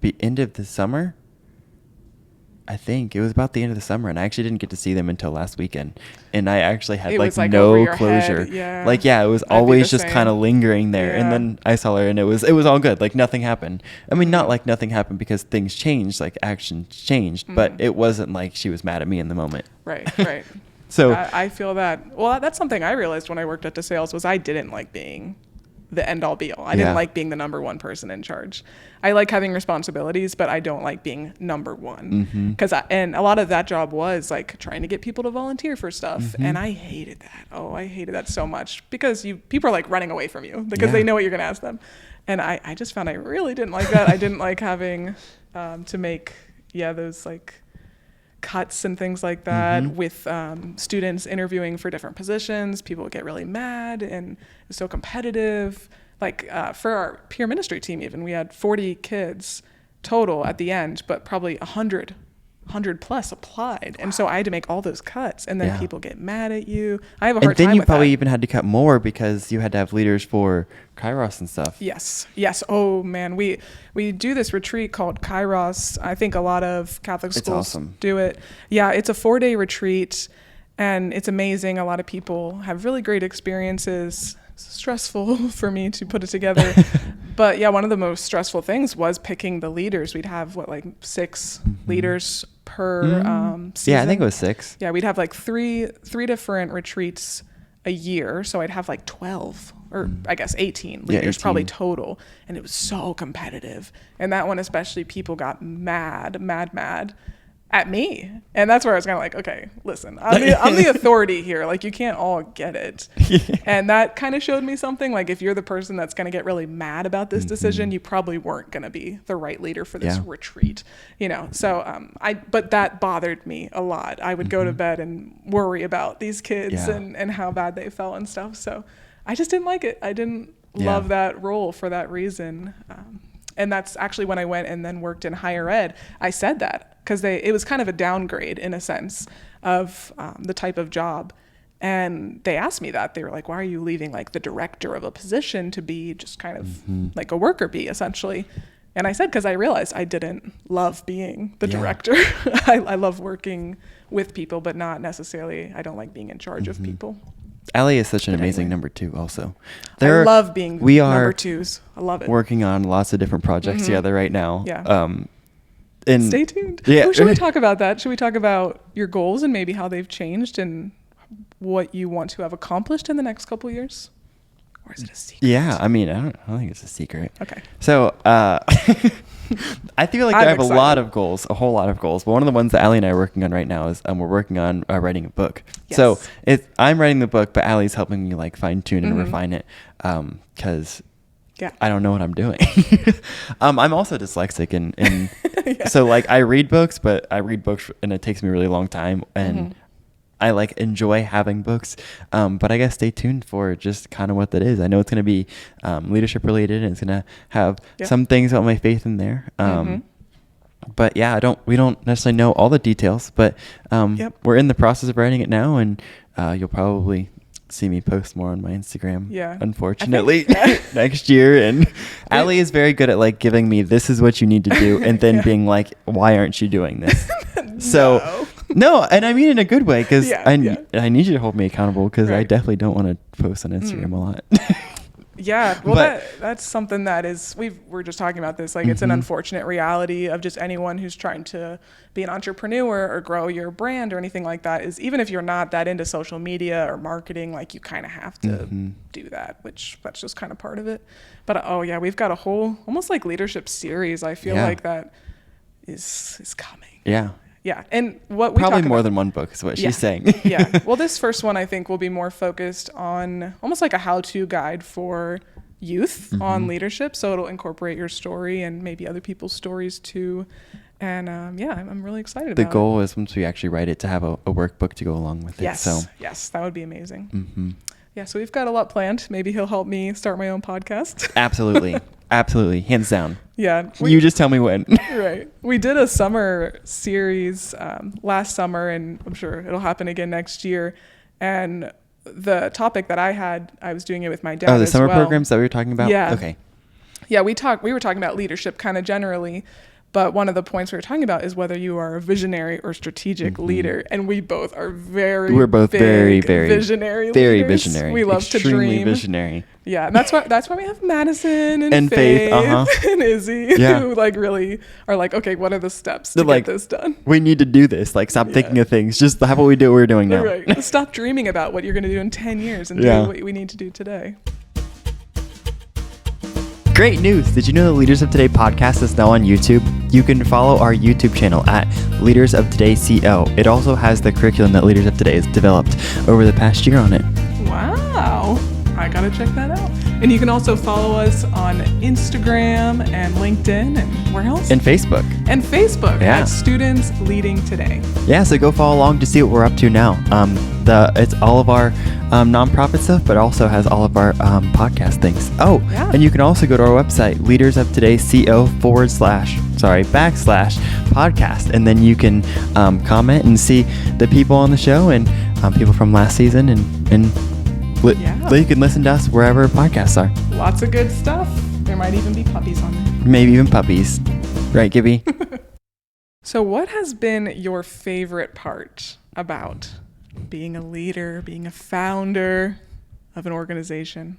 the end of the summer. I think it was about the end of the summer, and I actually didn't get to see them until last weekend. And I actually had It like was, like, no over your closure. head, yeah. Like, yeah, it was I'd be always the just kind of same. lingering there. And Yeah. then I saw her, and it was all good. Like, nothing happened. I mean, not like nothing happened because things changed, like actions changed, but it wasn't like she was mad at me in the moment. Right, right. So I feel that. Well, that's something I realized when I worked at DeSales was I didn't like being the end all be all. I didn't like being the number one person in charge. I like having responsibilities, but I don't like being number one. And a lot of that job was like trying to get people to volunteer for stuff. And I hated that. Oh, I hated that so much because people are like running away from you because they know what you're going to ask them. And I just found I really didn't like that. I didn't like having to make, those like cuts and things like that with students interviewing for different positions. People would get really mad and it was so competitive. Like for our peer ministry team even, we had 40 kids total at the end, but probably 100 plus applied. And so I had to make all those cuts and then people get mad at you. I have a hard time with that. And then you probably even had to cut more because you had to have leaders for Kairos and stuff. Yes. Oh man, we do this retreat called Kairos. I think a lot of Catholic schools do it. Yeah, it's a 4-day retreat and it's amazing. A lot of people have really great experiences. It's stressful for me to put it together. But yeah, one of the most stressful things was picking the leaders. We'd have like 6 leaders per season. Yeah, I think it was 6. Yeah, we'd have like three different retreats a year. So I'd have like 12 or I guess 18 leaders 18. probably total. And it was so competitive. And that one especially, people got mad at me. And that's where I was kind of like, okay, listen, I'm the authority here. Like, you can't all get it. And that kind of showed me something. Like, if you're the person that's going to get really mad about this decision, you probably weren't going to be the right leader for this retreat, So but that bothered me a lot. I would go to bed and worry about these kids and how bad they felt and stuff. So I just didn't like it. I didn't love that role for that reason. And that's actually when I went and then worked in higher ed. I said that because it was kind of a downgrade in a sense of the type of job. And they asked me that. They were like, why are you leaving like the director of a position to be just kind of like a worker bee essentially? And I said, because I realized I didn't love being the director. I love working with people, but not necessarily, I don't like being in charge of people. Allie is such an amazing number 2 also. I love being number 2s. I love it. Working on lots of different projects together right now. Yeah. And stay tuned. Yeah. Should we talk about that? Should we talk about your goals and maybe how they've changed and what you want to have accomplished in the next couple of years? Or is it a secret? Yeah, I mean, I don't think it's a secret. Okay. So, I feel like I have a lot of goals, a whole lot of goals. But one of the ones that Allie and I are working on right now is we're working on writing a book. Yes. So I'm writing the book, but Allie's helping me like fine tune and refine it because I don't know what I'm doing. I'm also dyslexic and so like I read books, but I read books and it takes me a really long time and I like enjoy having books, but I guess stay tuned for just kind of what that is. I know it's going to be leadership related and it's going to have some things about my faith in there. But yeah, we don't necessarily know all the details, but we're in the process of writing it now, and you'll probably see me post more on my Instagram. Yeah, unfortunately, next year. And Allie is very good at like giving me, this is what you need to do, and then being like, why aren't you doing this? So no, and I mean in a good way, because I need you to hold me accountable, because I definitely don't want to post on Instagram a lot. Yeah, well, that's something that is, we're just talking about this, like it's an unfortunate reality of just anyone who's trying to be an entrepreneur or grow your brand or anything like that, is even if you're not that into social media or marketing, like you kind of have to do that, which that's just kind of part of it. But we've got a whole almost like leadership series. I feel like that is coming. Yeah, and what we probably talk more about, than one book is what she's saying. Well, this first one I think will be more focused on almost like a how-to guide for youth on leadership. So it'll incorporate your story and maybe other people's stories too. And I'm really excited about it. The goal is once we actually write it to have a workbook to go along with it. Yes, that would be amazing. Yeah, so we've got a lot planned. Maybe he'll help me start my own podcast. Absolutely, hands down. Yeah. You just tell me when. Right. We did a summer series last summer, and I'm sure it'll happen again next year. And the topic that I was doing it with my dad. Oh, the summer programs that we were talking about? Yeah. Okay. Yeah, we were talking about leadership kind of generally, But one of the points we were talking about is whether you are a visionary or strategic leader. And we both are we're both very visionary very leaders. visionary. We love to Extremely dream. visionary. Yeah, and that's why we have Madison and, And Faith, and Izzy, Yeah. who like really are like, okay, what are the steps to They're like, get this done? We need to do this. Like, stop thinking of things. Just how about we do what we're doing now? Right. Stop dreaming about what you're going to do in 10 years and Yeah. do what we need to do today. Great news! Did you know the Leaders of Today podcast is now on YouTube? You can follow our YouTube channel at Leaders of Today CO. It also has the curriculum that Leaders of Today has developed over the past year on it. Wow. I got to check that out. And you can also follow us on Instagram and LinkedIn and where else? And Facebook. And Facebook Yeah. at Students Leading Today. Yeah, so go follow along to see what we're up to now. It's all of our nonprofit stuff, but also has all of our podcast things. Oh, Yeah. and you can also go to our website, leadersoftoday.co/podcast, and then you can comment and see the people on the show and people from last season, and Yeah. you can listen to us wherever podcasts are. Lots of good stuff. There might even be puppies on there. Maybe even puppies. Right, Gibby? So what has been your favorite part about being a leader, being a founder of an organization?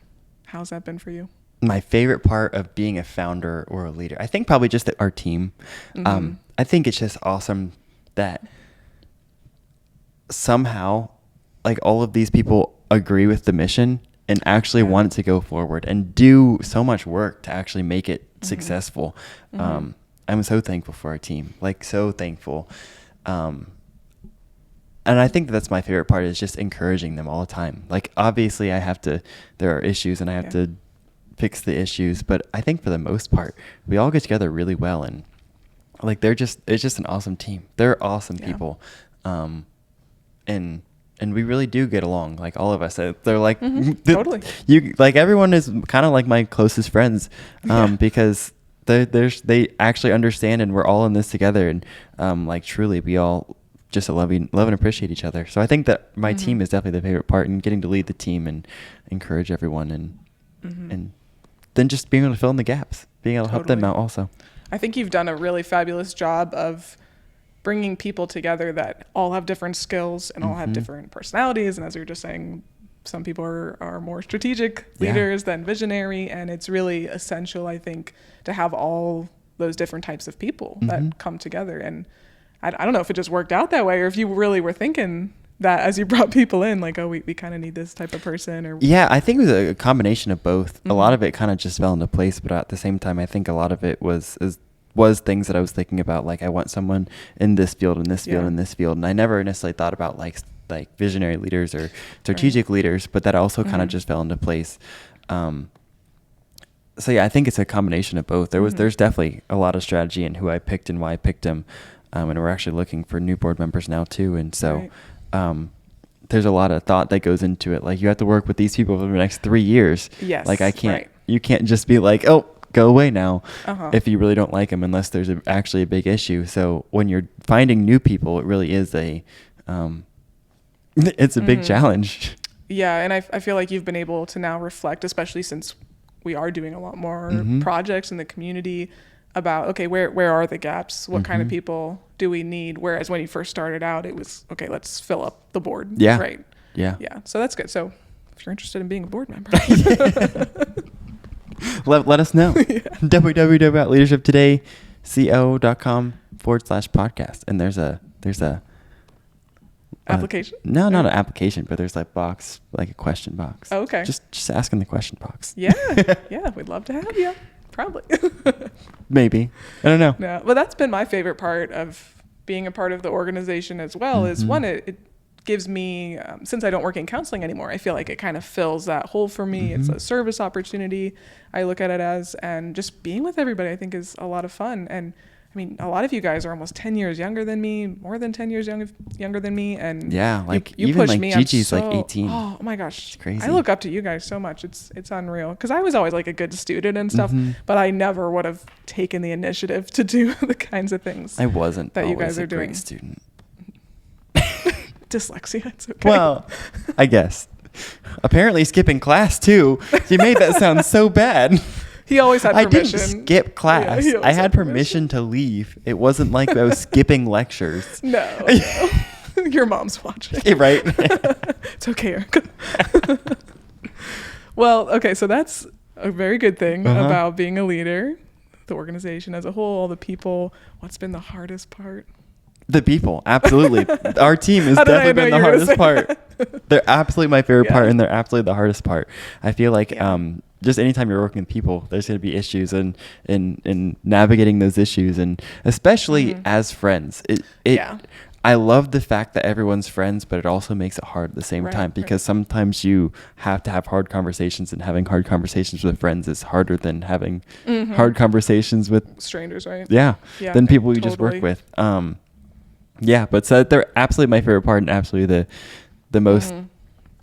How's that been for you? My favorite part of being a founder or a leader, I think probably just our team. I think it's just awesome that somehow, like, all of these people agree with the mission and actually want it to go forward and do so much work to actually make it successful. I'm so thankful for our team, like so thankful. And I think that's my favorite part, is just encouraging them all the time. Like, obviously there are issues and I have to fix the issues, but I think for the most part, we all get together really well, and like, it's just an awesome team. They're awesome people. And we really do get along, like all of us. They're like, Totally. Everyone is kind of like my closest friends, because they actually understand, and we're all in this together, and like, truly, we all just love and appreciate each other. So I think that my team is definitely the favorite part, and getting to lead the team and encourage everyone, and then just being able to fill in the gaps, being able to help them out also. I think you've done a really fabulous job of bringing people together that all have different skills and all have different personalities. And as you were just saying, some people are more strategic leaders than visionary. And it's really essential, I think, to have all those different types of people that come together. And I don't know if it just worked out that way, or if you really were thinking that as you brought people in, like, oh, we kind of need this type of person. Or Yeah, I think it was a combination of both. A lot of it kind of just fell into place, but at the same time, I think a lot of it was things that I was thinking about, like, I want someone in this field, in this field, in this field. And I never necessarily thought about like visionary leaders or strategic leaders, but that also kind of just fell into place. So yeah, I think it's a combination of both. There's definitely a lot of strategy in who I picked and why I picked them. And we're actually looking for new board members now too. And so there's a lot of thought that goes into it. Like, you have to work with these people for the next 3 years. Yes. Like, you can't just be like, oh, go away now, Uh-huh. if you really don't like them, unless there's actually a big issue. So when you're finding new people, it really is it's a big challenge. Yeah, and I feel like you've been able to now reflect, especially since we are doing a lot more projects in the community, about, okay, where are the gaps? What kind of people do we need? Whereas when you first started out, it was, okay, let's fill up the board. Yeah. Right. Yeah. Yeah. So that's good. So if you're interested in being a board member, Let us know. www.leadershiptodayco.com/podcast. And there's a application? No, not an application, but there's like box, like a question box. Oh, okay. Just ask in the question box. Yeah. Yeah. We'd love to have you. Probably. Maybe. I don't know. No, but that's been my favorite part of being a part of the organization as well, is one, it gives me, since I don't work in counseling anymore, I feel like it kind of fills that hole for me. It's a service opportunity, I look at it as, and just being with everybody, I think, is a lot of fun. And I mean, a lot of you guys are almost 10 years younger than me, more than 10 years younger than me. And yeah, like you even push like me. Gigi's like 18. Oh my gosh. It's crazy. I look up to you guys so much. It's unreal. Because I was always like a good student and stuff, but I never would have taken the initiative to do the kinds of things I wasn't that you always guys are a great doing. student. Dyslexia, it's okay. Well, I guess. Apparently skipping class too. You made that sound so bad. He always had I permission. didn't skip class. he I always had permission to leave. It wasn't like I was skipping lectures. No. Your mom's watching. Yeah, right? It's okay, Erica. Well, okay, so that's a very good thing about being a leader. The organization as a whole, all the people. What's been the hardest part? The people, absolutely. Our team has How did I definitely been know the you were gonna hardest say part. that? They're absolutely my favorite part, Yeah. and they're absolutely the hardest part. I feel like Yeah. just anytime you're working with people, there's going to be issues, and in navigating those issues, and especially as friends. Yeah. I love the fact that everyone's friends, but it also makes it hard at the same Right, time, right. because sometimes you have to have hard conversations, and having hard conversations with friends is harder than having hard conversations with Strangers, right? yeah, Yeah, than people you just totally. work with. Yeah, but so they're absolutely my favorite part, and absolutely the most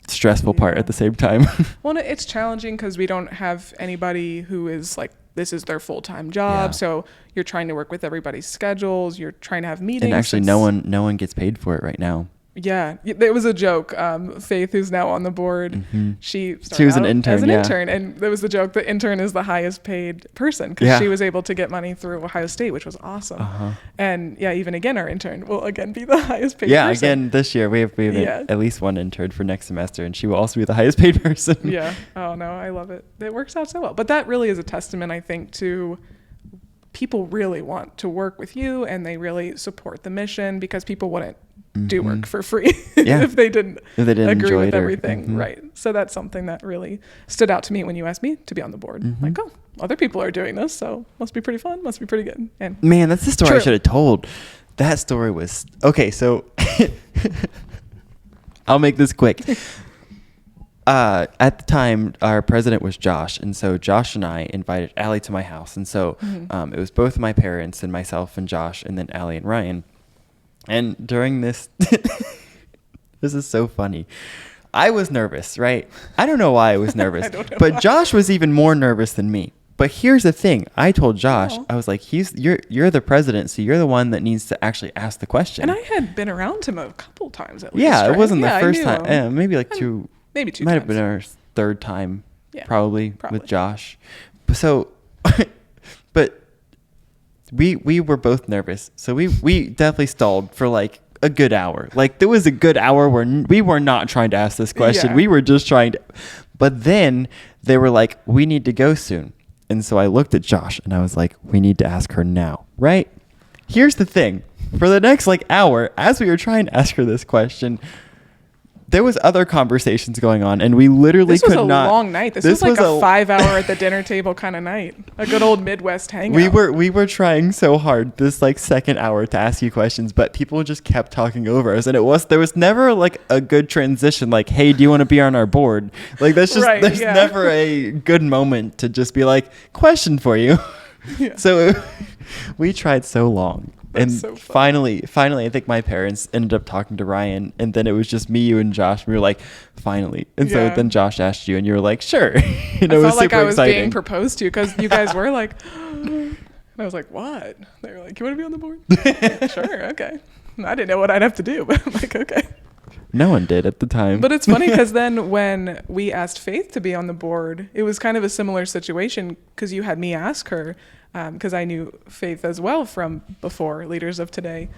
stressful part Yeah. at the same time. Well, it's challenging because we don't have anybody who is like, this is their full-time job. Yeah. So you're trying to work with everybody's schedules. You're trying to have meetings. And actually, It's- no one gets paid for it right now. Yeah, there was a joke. Faith, who's now on the board, she started was an out intern, as an yeah. intern, and there was the joke. The intern is the highest paid person because Yeah. she was able to get money through Ohio State, which was awesome. Uh-huh. And yeah, even again, our intern will again be the highest paid. Yeah, person. again this year we have Yeah. at least one intern for next semester, and she will also be the highest paid person. Yeah. Oh no, I love it. It works out so well. But that really is a testament, I think, to people really want to work with you, and they really support the mission, because people wouldn't do work for free Yeah. if they didn't If they didn't agree enjoy with it or- everything. Right. So that's something that really stood out to me when you asked me to be on the board. Like, oh, other people are doing this, so must be pretty fun, must be pretty good. And Man, that's the story I True. should have told. That story was okay. So I'll make this quick. At the time, our president was Josh, and so Josh and I invited Allie to my house, and so it was both my parents and myself and Josh, and then Allie and Ryan. And during this, this is so funny. I was nervous, right? I don't know why I was nervous, I don't know but why. Josh was even more nervous than me. But here's the thing: I told Josh, Oh. I was like, "You're the president, so you're the one that needs to actually ask the question." and I had been around him a couple times at least. Yeah, it right? wasn't Yeah, the I first knew time. him. Maybe like And two. maybe two Might have times. been our third time, Yeah, probably probably. with Josh. So, but we were both nervous, so we definitely stalled for like a good hour. Like there was a good hour where we were not trying to ask this question. Yeah. We were just trying to. But then they were like, "We need to go soon," and so I looked at Josh and I was like, "We need to ask her now, right?" Here's the thing: for the next like hour, as we were trying to ask her this question, there was other conversations going on, and we literally This was could a not. long night. This was like a 5-hour at the dinner table kind of night. A good old Midwest hangout. We were trying so hard this like second hour to ask you questions, but people just kept talking over us, and there was never like a good transition. Like, hey, do you want to be on our board? Like that's just Right, there's yeah. never a good moment to just be like, question for you. Yeah. So we tried so long. That's And so funny. finally, I think my parents ended up talking to Ryan, and then it was just me, you, and Josh. We were like, finally. And so Yeah. then Josh asked you, and you were like, sure. And I it felt was like super I was exciting. being proposed to, because you guys were like, and I was like, what? They were like, you want to be on the board? Sure, okay. I didn't know what I'd have to do, but I'm like, okay. No one did at the time. But it's funny because then when we asked Faith to be on the board, it was kind of a similar situation, because you had me ask her, because I knew Faith as well from before Leaders of Today.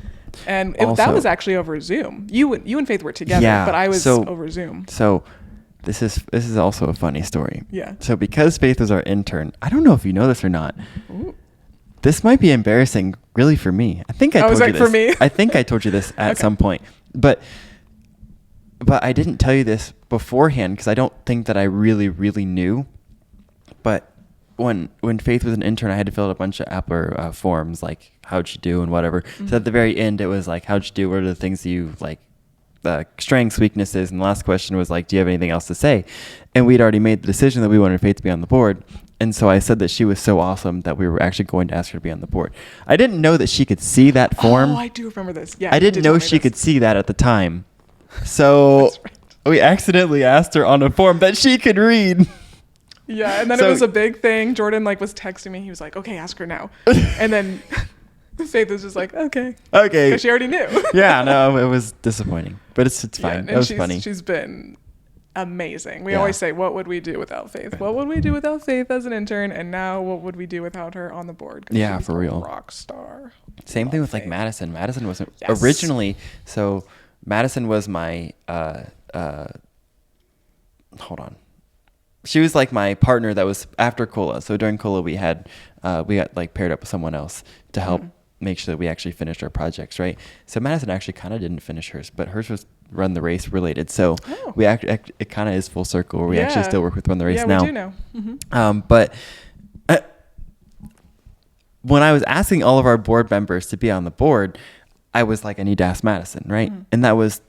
And that Also- was actually over Zoom. You and Faith were together, Yeah, but I was so- over Zoom. So this is also a funny story. Yeah. So because Faith was our intern, I don't know if you know this or not. Ooh. This might be embarrassing, really, for me. I think I Oh, told is you that this. for me? I think I told you this at Okay. some point, but I didn't tell you this beforehand because I don't think that I really knew. But when Faith was an intern, I had to fill out a bunch of Appler forms, like how'd you do and whatever. Mm-hmm. So at the very end, it was like, how'd you do? What are the things you like? Strengths, weaknesses, and the last question was like, do you have anything else to say? And we'd already made the decision that we wanted Faith to be on the board. And so I said that she was so awesome that we were actually going to ask her to be on the board. I didn't know that she could see that form. Oh, I do remember this. Yeah. I you didn't did know tell me she this. could see that at the time. So That's right. we accidentally asked her on a form that she could read. Yeah, and then So- it was a big thing. Jordan was texting me. He was like, "Okay, ask her now." And then Faith was just like, "Okay," Okay. because she already knew. Yeah, no, it was disappointing, but it's Yeah, fine. and That was she's, funny. She's been amazing. We Yeah. always say, what would we do without Faith? What would we do without Faith as an intern? And now what would we do without her on the board? 'Cause Yeah, she's for a real. rock star. Same thing Love with like Faith. Madison. Madison wasn't Yes. originally, so Madison was my, hold on. She was like my partner that was after Cola. So during Cola, we got like paired up with someone else to help make sure that we actually finished our projects, right? So Madison actually kind of didn't finish hers, but hers was Run the Race related. So we it kind of is full circle where we actually still work with Run the Race now. Yeah, we do now. Mm-hmm. But when I was asking all of our board members to be on the board, I was like, I need to ask Madison, right? Mm-hmm. And that was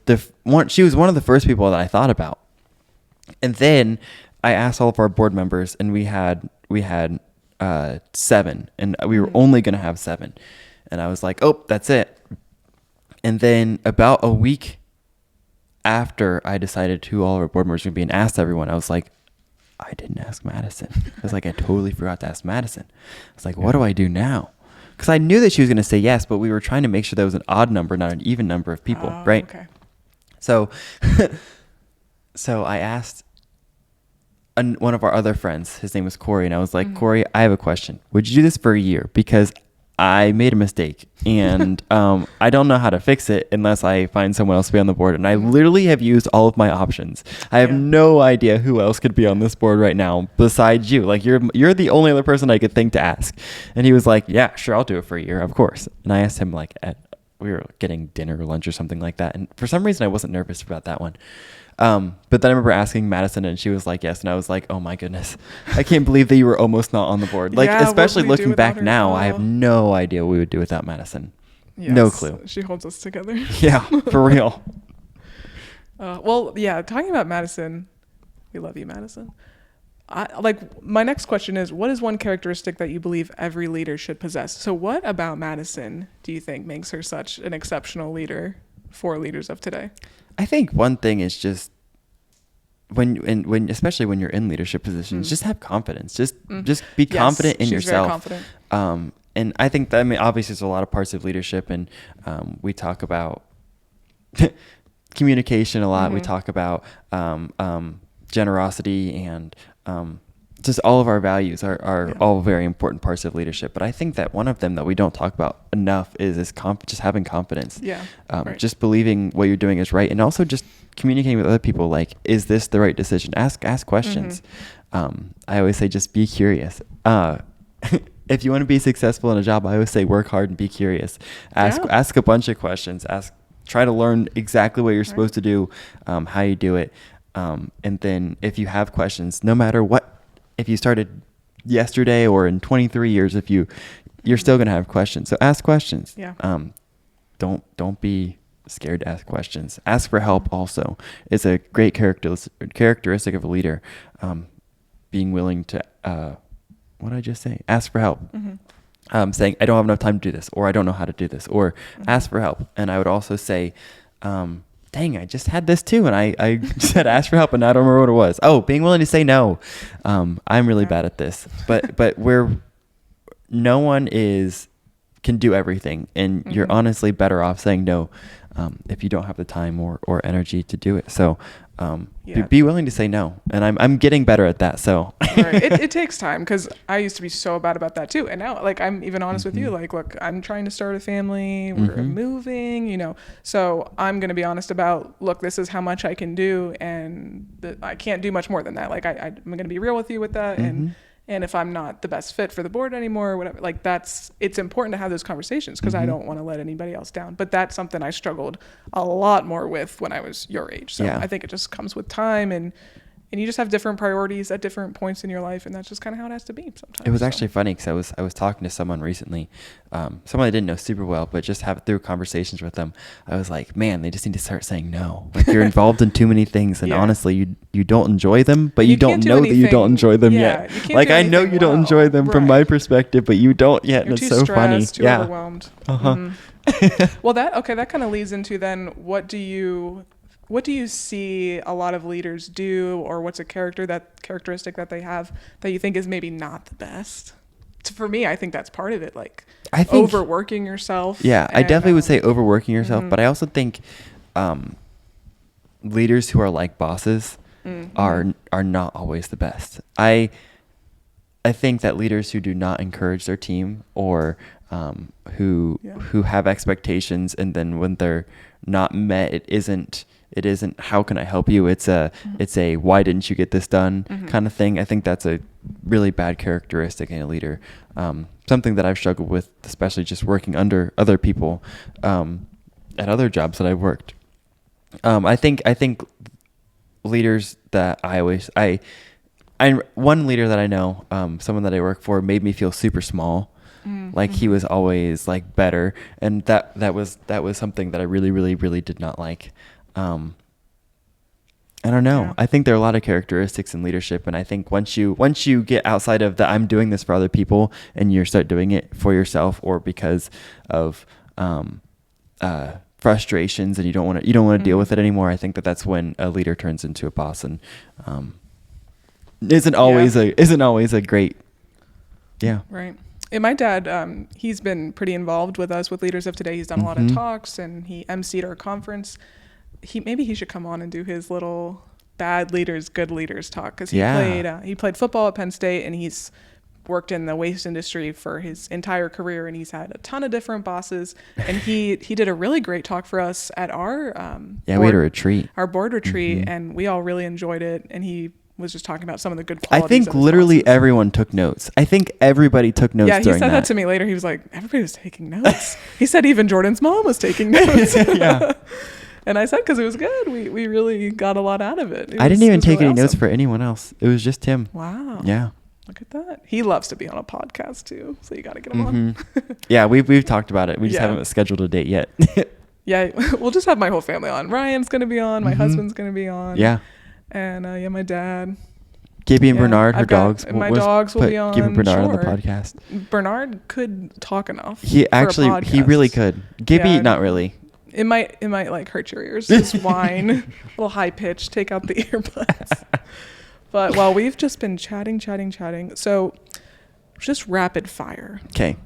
she was one of the first people that I thought about. And then I asked all of our board members, and we had 7, and we were only going to have 7. And I was like, oh, that's it. And then about a week after I decided who all of our board members were going to be and asked everyone, I was like, I didn't ask Madison. I was like, I totally forgot to ask Madison. I was like, what do I do now? Because I knew that she was going to say yes, but we were trying to make sure there was an odd number, not an even number of people, right? Okay. So, so I asked one of our other friends, his name was Corey, and I was like, Corey, I have a question. Would you do this for a year? Because I made a mistake, and I don't know how to fix it unless I find someone else to be on the board. And I literally have used all of my options. I have no idea who else could be on this board right now besides you. Like you're the only other person I could think to ask. And he was like, yeah, sure, I'll do it for a year, of course. And I asked him like we were getting dinner or lunch or something like that. And for some reason, I wasn't nervous about that one. But then I remember asking Madison, and she was like, yes. And I was like, oh my goodness, I can't believe that you were almost not on the board. Like, Yeah, what especially would we do looking back without her? now, I have no idea what we would do without Madison. No Yes, clue. She holds us together. Yeah, for real. Well, yeah, talking about Madison, we love you, Madison. My next question is, what is one characteristic that you believe every leader should possess? So what about Madison do you think makes her such an exceptional leader for leaders of today? I think one thing is just when especially when you're in leadership positions, just have confidence. Just be confident in she's yourself. Very confident. And I think that, obviously there's a lot of parts of leadership, and we talk about communication a lot. We talk about generosity, and just all of our values are all very important parts of leadership. But I think that one of them that we don't talk about enough is just having confidence. Yeah. Right. Just believing what you're doing is right, and also just communicating with other people. Like, is this the right decision? Ask questions. I always say, just be curious. If you want to be successful in a job, I always say, work hard and be curious. Ask a bunch of questions. Try to learn exactly what you're supposed to do, how you do it. And then if you have questions, no matter what, if you started yesterday or in 23 years, you're still going to have questions. So ask questions. Yeah. Don't be scared to ask questions. Ask for help also. It's a great characteristic of a leader. Being willing to, what did I just say? Ask for help. Saying, I don't have enough time to do this, or I don't know how to do this, or ask for help. And I would also say, dang, I just had this too, and I said ask for help, and I don't remember what it was. Oh, being willing to say no. I'm really bad at this, but no one can do everything, and you're honestly better off saying no if you don't have the time or energy to do it. So be willing to say no, and I'm getting better at that. So Right. It takes time, because I used to be so bad about that too, and now I'm even honest with you. Like, look, I'm trying to start a family. We're moving, so I'm going to be honest about, look, this is how much I can do, and I can't do much more than that. Like, I'm going to be real with you with that, and if I'm not the best fit for the board anymore or whatever, like, it's important to have those conversations, because I don't want to let anybody else down. But that's something I struggled a lot more with when I was your age. So I think it just comes with time, and you just have different priorities at different points in your life, and that's just kind of how it has to be sometimes. It was actually funny, because I was talking to someone recently, someone I didn't know super well, but just through conversations with them, I was like, man, they just need to start saying no. Like, you're involved in too many things, and honestly, you don't enjoy them, but you don't know that you don't enjoy them yet. Like, I know you don't enjoy them from my perspective, but you don't yet, and it's so funny. Too overwhelmed. Well, that kind of leads into then, what do you see a lot of leaders do, or what's a characteristic that they have that you think is maybe not the best? For me, I think that's part of it. Like, I think overworking yourself. Yeah, I definitely would say overworking yourself, but I also think leaders who are like bosses, are not always the best. I think that leaders who do not encourage their team, or who have expectations, and then when they're not met, it isn't how can I help you? It's a why didn't you get this done kind of thing. I think that's a really bad characteristic in a leader. Something that I've struggled with, especially just working under other people at other jobs that I've worked. I think leaders that one leader that I know, someone that I work for, made me feel super small. Like he was always like better, and that was something that I really, really, really did not like. I don't know. Yeah. I think there are a lot of characteristics in leadership, and I think once you get outside of the I'm doing this for other people, and you start doing it for yourself, or because of frustrations, and you don't want to deal with it anymore, I think that's when a leader turns into a boss, and isn't always a great. Yeah. Right. And my dad, he's been pretty involved with us with Leaders of Today. He's done a lot of talks, and he emceed our conference. Maybe he should come on and do his little bad leaders, good leaders talk, because he played football at Penn State, and he's worked in the waste industry for his entire career, and he's had a ton of different bosses. And he did a really great talk for us at our we had a retreat, our board retreat, and we all really enjoyed it. And he was just talking about some of the good qualities. I think literally bosses. Everyone took notes. I think everybody took notes. Yeah, he said that to me later. He was like, everybody was taking notes. He said even Jordan's mom was taking notes. Yeah. And I said, because it was good. We really got a lot out of it. I didn't even take any notes for anyone else. It was just him. Wow. Yeah. Look at that. He loves to be on a podcast too, so you got to get him on. Yeah, we've talked about it. We just haven't scheduled a date yet. Yeah, we'll just have my whole family on. Ryan's going to be on. My husband's going to be on. Yeah. And my dad. Gibby and Bernard, her dogs. My dogs will be on. Gibby and Bernard on the podcast. Bernard could talk enough. He really could. Gibby, not really. It might like hurt your ears. Just whine, a little high pitch. Take out the earbuds. But we've just been chatting. So, just rapid fire. Okay.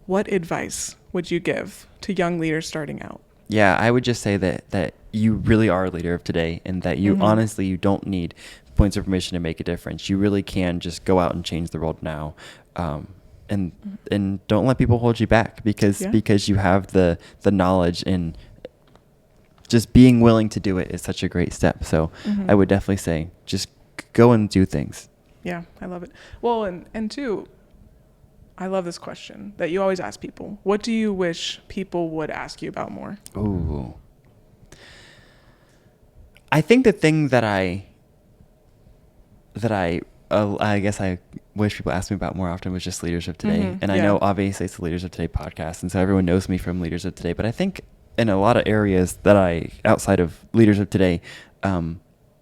What advice would you give to young leaders starting out? Yeah, I would just say that you really are a leader of today, and that you honestly, you don't need points of permission to make a difference. You really can just go out and change the world now. And don't let people hold you back, because you have the knowledge, and just being willing to do it is such a great step. So I would definitely say just go and do things. Yeah, I love it. Well, and two, I love this question that you always ask people. What do you wish people would ask you about more? Ooh. I think the thing that I guess I wish people asked me about more often was just Leaders of Today. And I know obviously it's the Leaders of Today podcast, and so everyone knows me from Leaders of Today, but I think in a lot of areas that outside of Leaders of Today,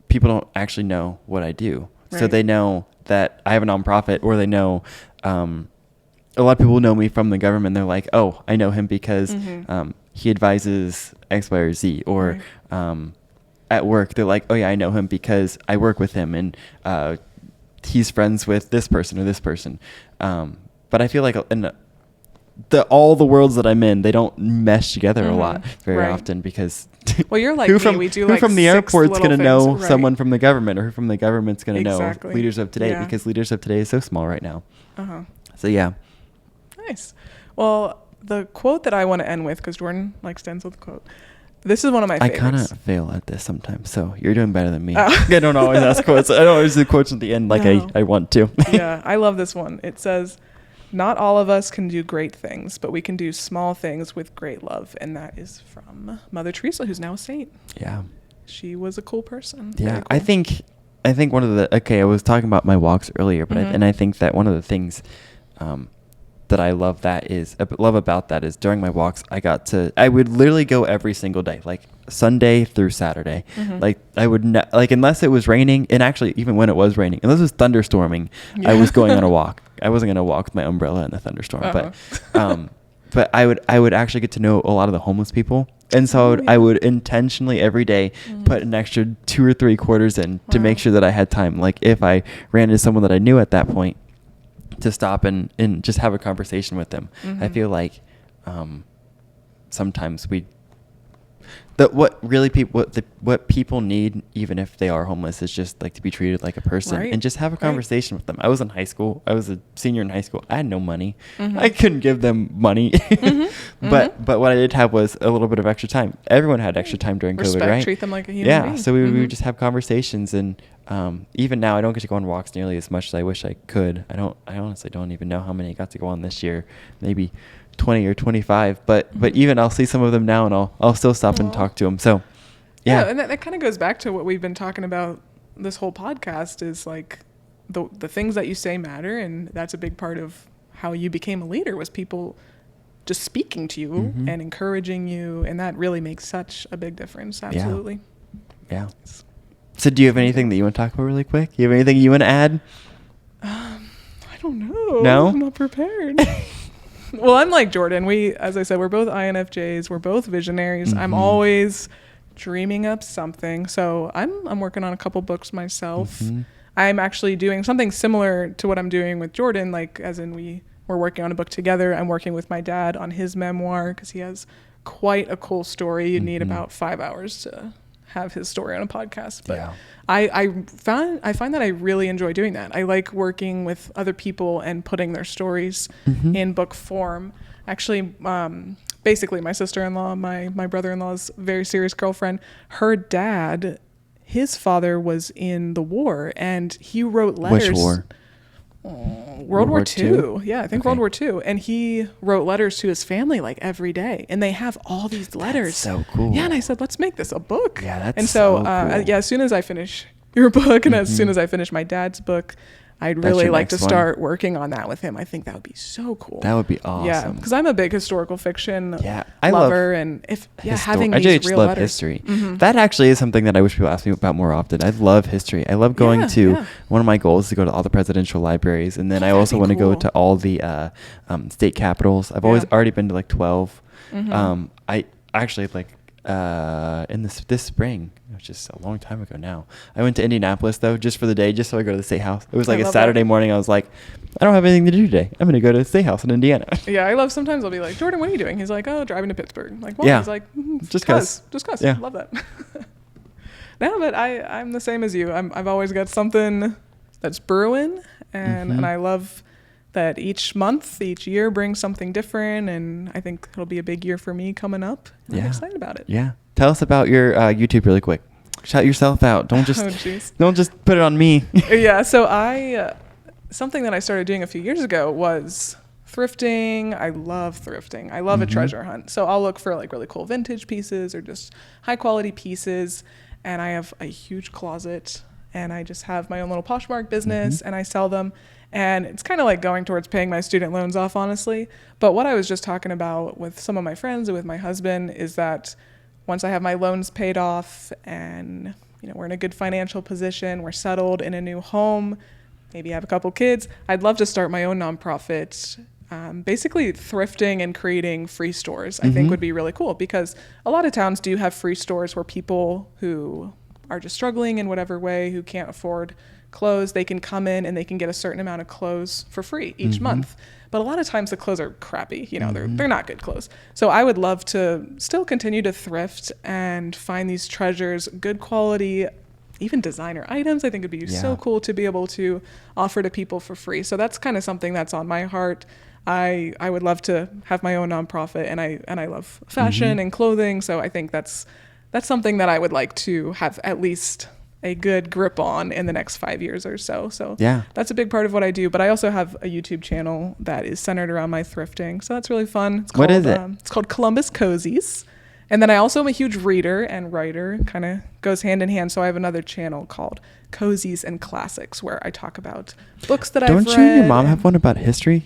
people don't actually know what I do. Right. So they know that I have a nonprofit, or they know, a lot of people know me from the government. They're like, oh, I know him because he advises X, Y, or Z. Or at work, they're like, oh yeah, I know him because I work with him, and he's friends with this person or this person. But I feel like in all the worlds that I'm in, they don't mesh together a lot very often, because well, you're like we do who like from the airport's going to know someone right. from the government, or who from the government's going to know Leaders of Today, Yeah. because Leaders of Today is so small right now. So yeah. Nice. Well, the quote that I want to end with, because Jordan likes to end with a quote. This is one of my favorites. I kind of fail at this sometimes, so you're doing better than me. I don't always ask quotes. I don't always do quotes at the end like I want to. Yeah, I love this one. It says, not all of us can do great things, but we can do small things with great love. And that is from Mother Teresa, who's now a saint. Yeah. She was a cool person. Yeah, cool. I think one of the, I was talking about my walks earlier, but I think that one of the things that I love about that is during my walks, I would literally go every single day, like Sunday through Saturday. Like I would unless it was raining, and actually even when it was raining, unless it was thunderstorming, I was going on a walk. I wasn't going to walk with my umbrella in the thunderstorm, but I would actually get to know a lot of the homeless people. And so I would intentionally every day put an extra 2 or 3 quarters in to make sure that I had time. Like if I ran into someone that I knew at that point, to stop and just have a conversation with them. I feel like sometimes we what people need, even if they are homeless, is just like to be treated like a person Right. and just have a conversation with them. I was in high school. I was a senior in high school. I had no money. Mm-hmm. I couldn't give them money. But what I did have was a little bit of extra time. Everyone had extra time during Respect, COVID, right? treat them like a human yeah. being. So we would just have conversations, and even now I don't get to go on walks nearly as much as I wish I could. I honestly don't even know how many I got to go on this year. Maybe 20 or 25. But even I'll see some of them now, and I'll still stop and talk to them. So yeah. And that kind of goes back to what we've been talking about this whole podcast, is like the things that you say matter, and that's a big part of how you became a leader, was people just speaking to you and encouraging you, and that really makes such a big difference. Absolutely. Yeah. So do you have anything that you want to talk about really quick? You have anything you want to add? I don't know. No? I'm not prepared. Well, I'm like Jordan. As I said, we're both INFJs. We're both visionaries. I'm always dreaming up something. So I'm working on a couple books myself. I'm actually doing something similar to what I'm doing with Jordan, like as in we're working on a book together. I'm working with my dad on his memoir, because he has quite a cool story. You need about 5 hours to have his story on a podcast. But Yeah. I find that I really enjoy doing that. I like working with other people and putting their stories in book form. Actually, basically my sister-in-law, my brother-in-law's very serious girlfriend, her dad, his father was in the war, and he wrote letters. Which war? World War II. II? Yeah, I think Okay. World War II. And he wrote letters to his family like every day. And they have all these letters. so cool. Yeah, and I said, let's make this a book. Yeah, that's and so, so cool. yeah, as soon as I finish your book and as soon as I finish my dad's book, I'd really your like to next one? start working on that with him. I think that would be so cool. That would be awesome. Yeah, because I'm a big historical fiction Yeah, I love lover, and having I these just real love letters. history. That actually is something that I wish people asked me about more often. I love history. I love going to yeah. one of my goals is to go to all the presidential libraries, and then I That'd also be want to go cool. to all the state capitals. I've always already been to like 12. I actually like in this spring, which is a long time ago now, I went to Indianapolis though, just for the day, just so I go to the State House. It was like I a love Saturday that. morning. I was like, I don't have anything to do today. I'm going to go to the State House in Indiana. Yeah, I love, sometimes I'll be like, Jordan, what are you doing? He's like, oh, driving to Pittsburgh. I'm like, well, Yeah. he's like, Just cuz. 'cause. Just cuz. Yeah. Love that. No, but I'm the same as you. I've always got something that's brewing, and I love that each month, each year brings something different, and I think it'll be a big year for me coming up. I'm excited about it. Yeah. Tell us about your YouTube really quick. Shout yourself out. Don't just Oh, jeez. don't just put it on me. Yeah, so something that I started doing a few years ago was thrifting. I love thrifting. I love a treasure hunt. So I'll look for like really cool vintage pieces or just high quality pieces. And I have a huge closet, and I just have my own little Poshmark business, and I sell them. And it's kind of like going towards paying my student loans off, honestly. But what I was just talking about with some of my friends and with my husband is that once I have my loans paid off and we're in a good financial position, we're settled in a new home, maybe have a couple kids, I'd love to start my own nonprofit. Basically thrifting and creating free stores, I think would be really cool, because a lot of towns do have free stores where people who are just struggling in whatever way, who can't afford clothes, they can come in and they can get a certain amount of clothes for free each month. But a lot of times the clothes are crappy, they're not good clothes. So I would love to still continue to thrift and find these treasures, good quality, even designer items. I think it'd be so cool to be able to offer to people for free. So that's kind of something that's on my heart. I would love to have my own nonprofit, and I love fashion and clothing. So I think that's something that I would like to have at least a good grip on in the next 5 years or so. So that's a big part of what I do. But I also have a YouTube channel that is centered around my thrifting. So that's really fun. It's called, What is it? It's called Columbus Cozies. And then I also am a huge reader and writer, kind of goes hand in hand. So I have another channel called Cozies and Classics, where I talk about books that I've read. Don't you and your mom have one about history?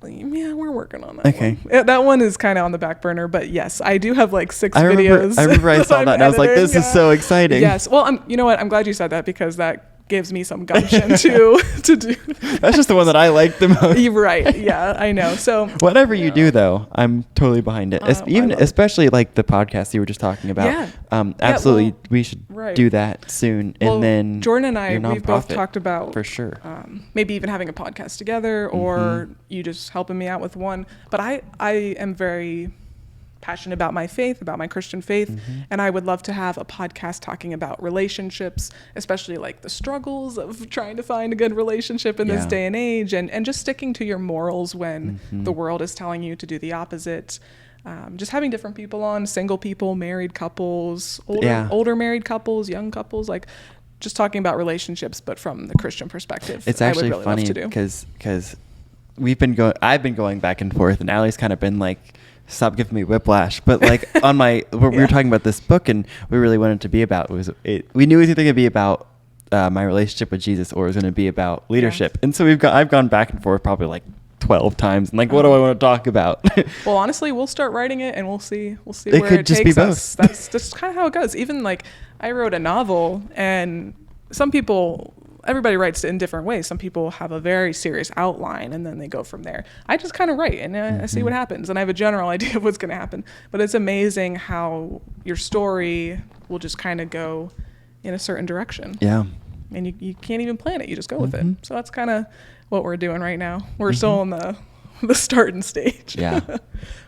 Yeah, we're working on that. Okay. One. That one is kind of on the back burner, but yes, I do have like 6 I videos. remember I saw I'm that and I was like, editing, this is so exciting. Yes. Well, you know what? I'm glad you said that, because that gives me some gumption to do. That's just the one that I like the most. You're right. Yeah, I know. So Whatever you do, though, I'm totally behind it. Especially like the podcast you were just talking about. Yeah. Absolutely, well, we should right. do that soon. Well, And then Jordan and your I, we've both nonprofit, talked about for sure. Maybe even having a podcast together, or you just helping me out with one. But I am very passionate about my faith, about my Christian faith. And I would love to have a podcast talking about relationships, especially like the struggles of trying to find a good relationship in this day and age, and just sticking to your morals when the world is telling you to do the opposite. Just having different people on, single people, married couples, older married couples, young couples, like just talking about relationships, but from the Christian perspective. It's actually funny because I've been going back and forth, and Allie's kind of been like, stop giving me whiplash. But like on we were talking about this book, and we really wanted it to be about, we knew it was either going to be about my relationship with Jesus, or it was going to be about leadership. And so I've gone back and forth probably like 12 times, and like, what do I want to talk about? Well, honestly, we'll start writing it, and we'll see it where could it just takes be both. us. That's just kind of how it goes. Even like I wrote a novel, and everybody writes it in different ways. Some people have a very serious outline, and then they go from there. I just kind of write, and I see what happens, and I have a general idea of what's going to happen. But it's amazing how your story will just kind of go in a certain direction. Yeah. And you can't even plan it. You just go with it. So that's kind of what we're doing right now. We're still in the starting stage. Yeah.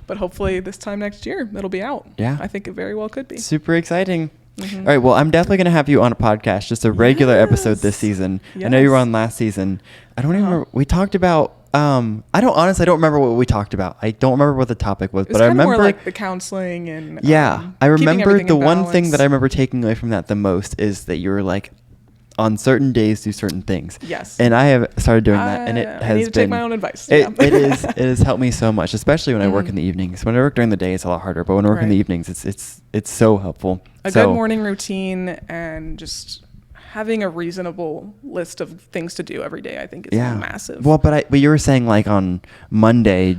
But hopefully this time next year, it'll be out. Yeah. I think it very well could be. Super exciting. All right. Well, I'm definitely going to have you on a podcast, just a regular episode this season. I know you were on last season. I don't even remember. We talked about, I don't remember what we talked about. I don't remember what the topic was, but I remember more like the counseling and I remember the one balance. thing that I remember taking away from that the most is that you were like, on certain days do certain things. Yes. And I have started doing that, and it has been. I need to take my own advice. It has helped me so much, especially when I work in the evenings. When I work during the day, it's a lot harder, but when I work in the evenings, it's so helpful. A good morning routine and just having a reasonable list of things to do every day, I think, is massive. Well, but you were saying like on Monday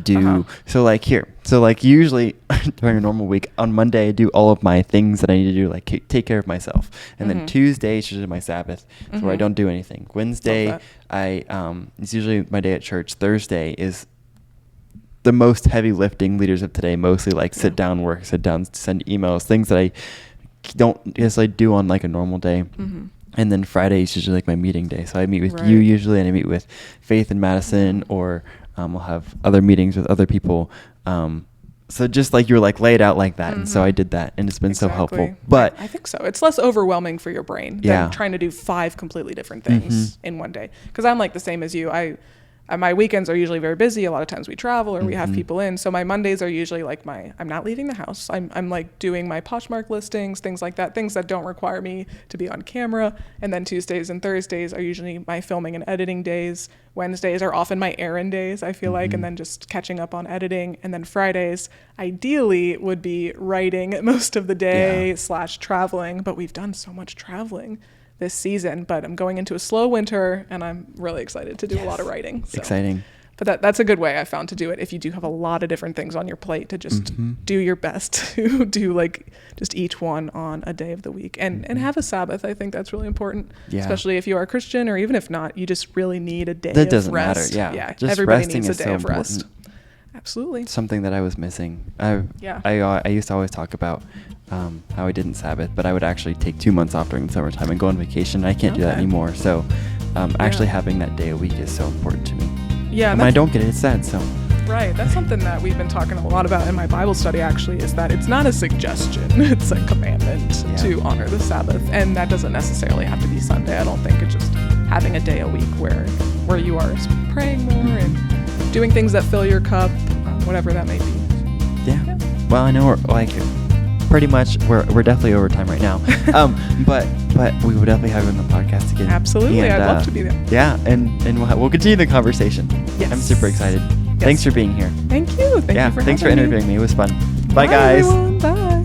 so like usually during a normal week on Monday I do all of my things that I need to do, like take care of myself, and then Tuesday is usually my Sabbath, so where I don't do anything. Wednesday it's usually my day at church. Thursday is the most heavy lifting. Leaders of today mostly like sit down, send emails, things that I don't necessarily do on like a normal day. And then Friday is usually like my meeting day. So I meet with you usually, and I meet with Faith and Madison, or we'll have other meetings with other people. So just like you're like laid out like that. And so I did that, and it's been so helpful. But I think so. It's less overwhelming for your brain than trying to do 5 completely different things in one day. Because I'm like the same as you. My weekends are usually very busy. A lot of times we travel or we have people in. So my Mondays are usually like I'm not leaving the house. I'm like doing my Poshmark listings, things like that, things that don't require me to be on camera. And then Tuesdays and Thursdays are usually my filming and editing days. Wednesdays are often my errand days, I feel like, and then just catching up on editing. And then Fridays, ideally, would be writing most of the day / traveling. But we've done so much traveling this season, but I'm going into a slow winter, and I'm really excited to do a lot of writing. So. Exciting. But that's a good way I found to do it if you do have a lot of different things on your plate, to just do your best to do like just each one on a day of the week and have a Sabbath. I think that's really important, especially if you are a Christian, or even if not, you just really need a day that of doesn't rest. matter. Yeah. Just everybody needs a day of rest. Absolutely. Something that I was missing. I used to always talk about how I didn't Sabbath, but I would actually take 2 months off during the summertime and go on vacation. I can't do that anymore. So actually having that day a week is so important to me. Yeah. And when I don't get it, it's sad. So. Right. That's something that we've been talking a lot about in my Bible study, actually, is that it's not a suggestion. It's a commandment to honor the Sabbath. And that doesn't necessarily have to be Sunday. I don't think it's just having a day a week where you are praying more and doing things that fill your cup, whatever that may be. Yeah. Well, I know we're like pretty much we're definitely over time right now. But we will definitely have you on the podcast again. Absolutely. And, I'd love to be there. Yeah, and we'll continue the conversation. Yes. I'm super excited. Yes. Thanks for being here. Thank you. Thank you for thanks for having interviewing me. It was fun. Bye guys. Everyone. Bye.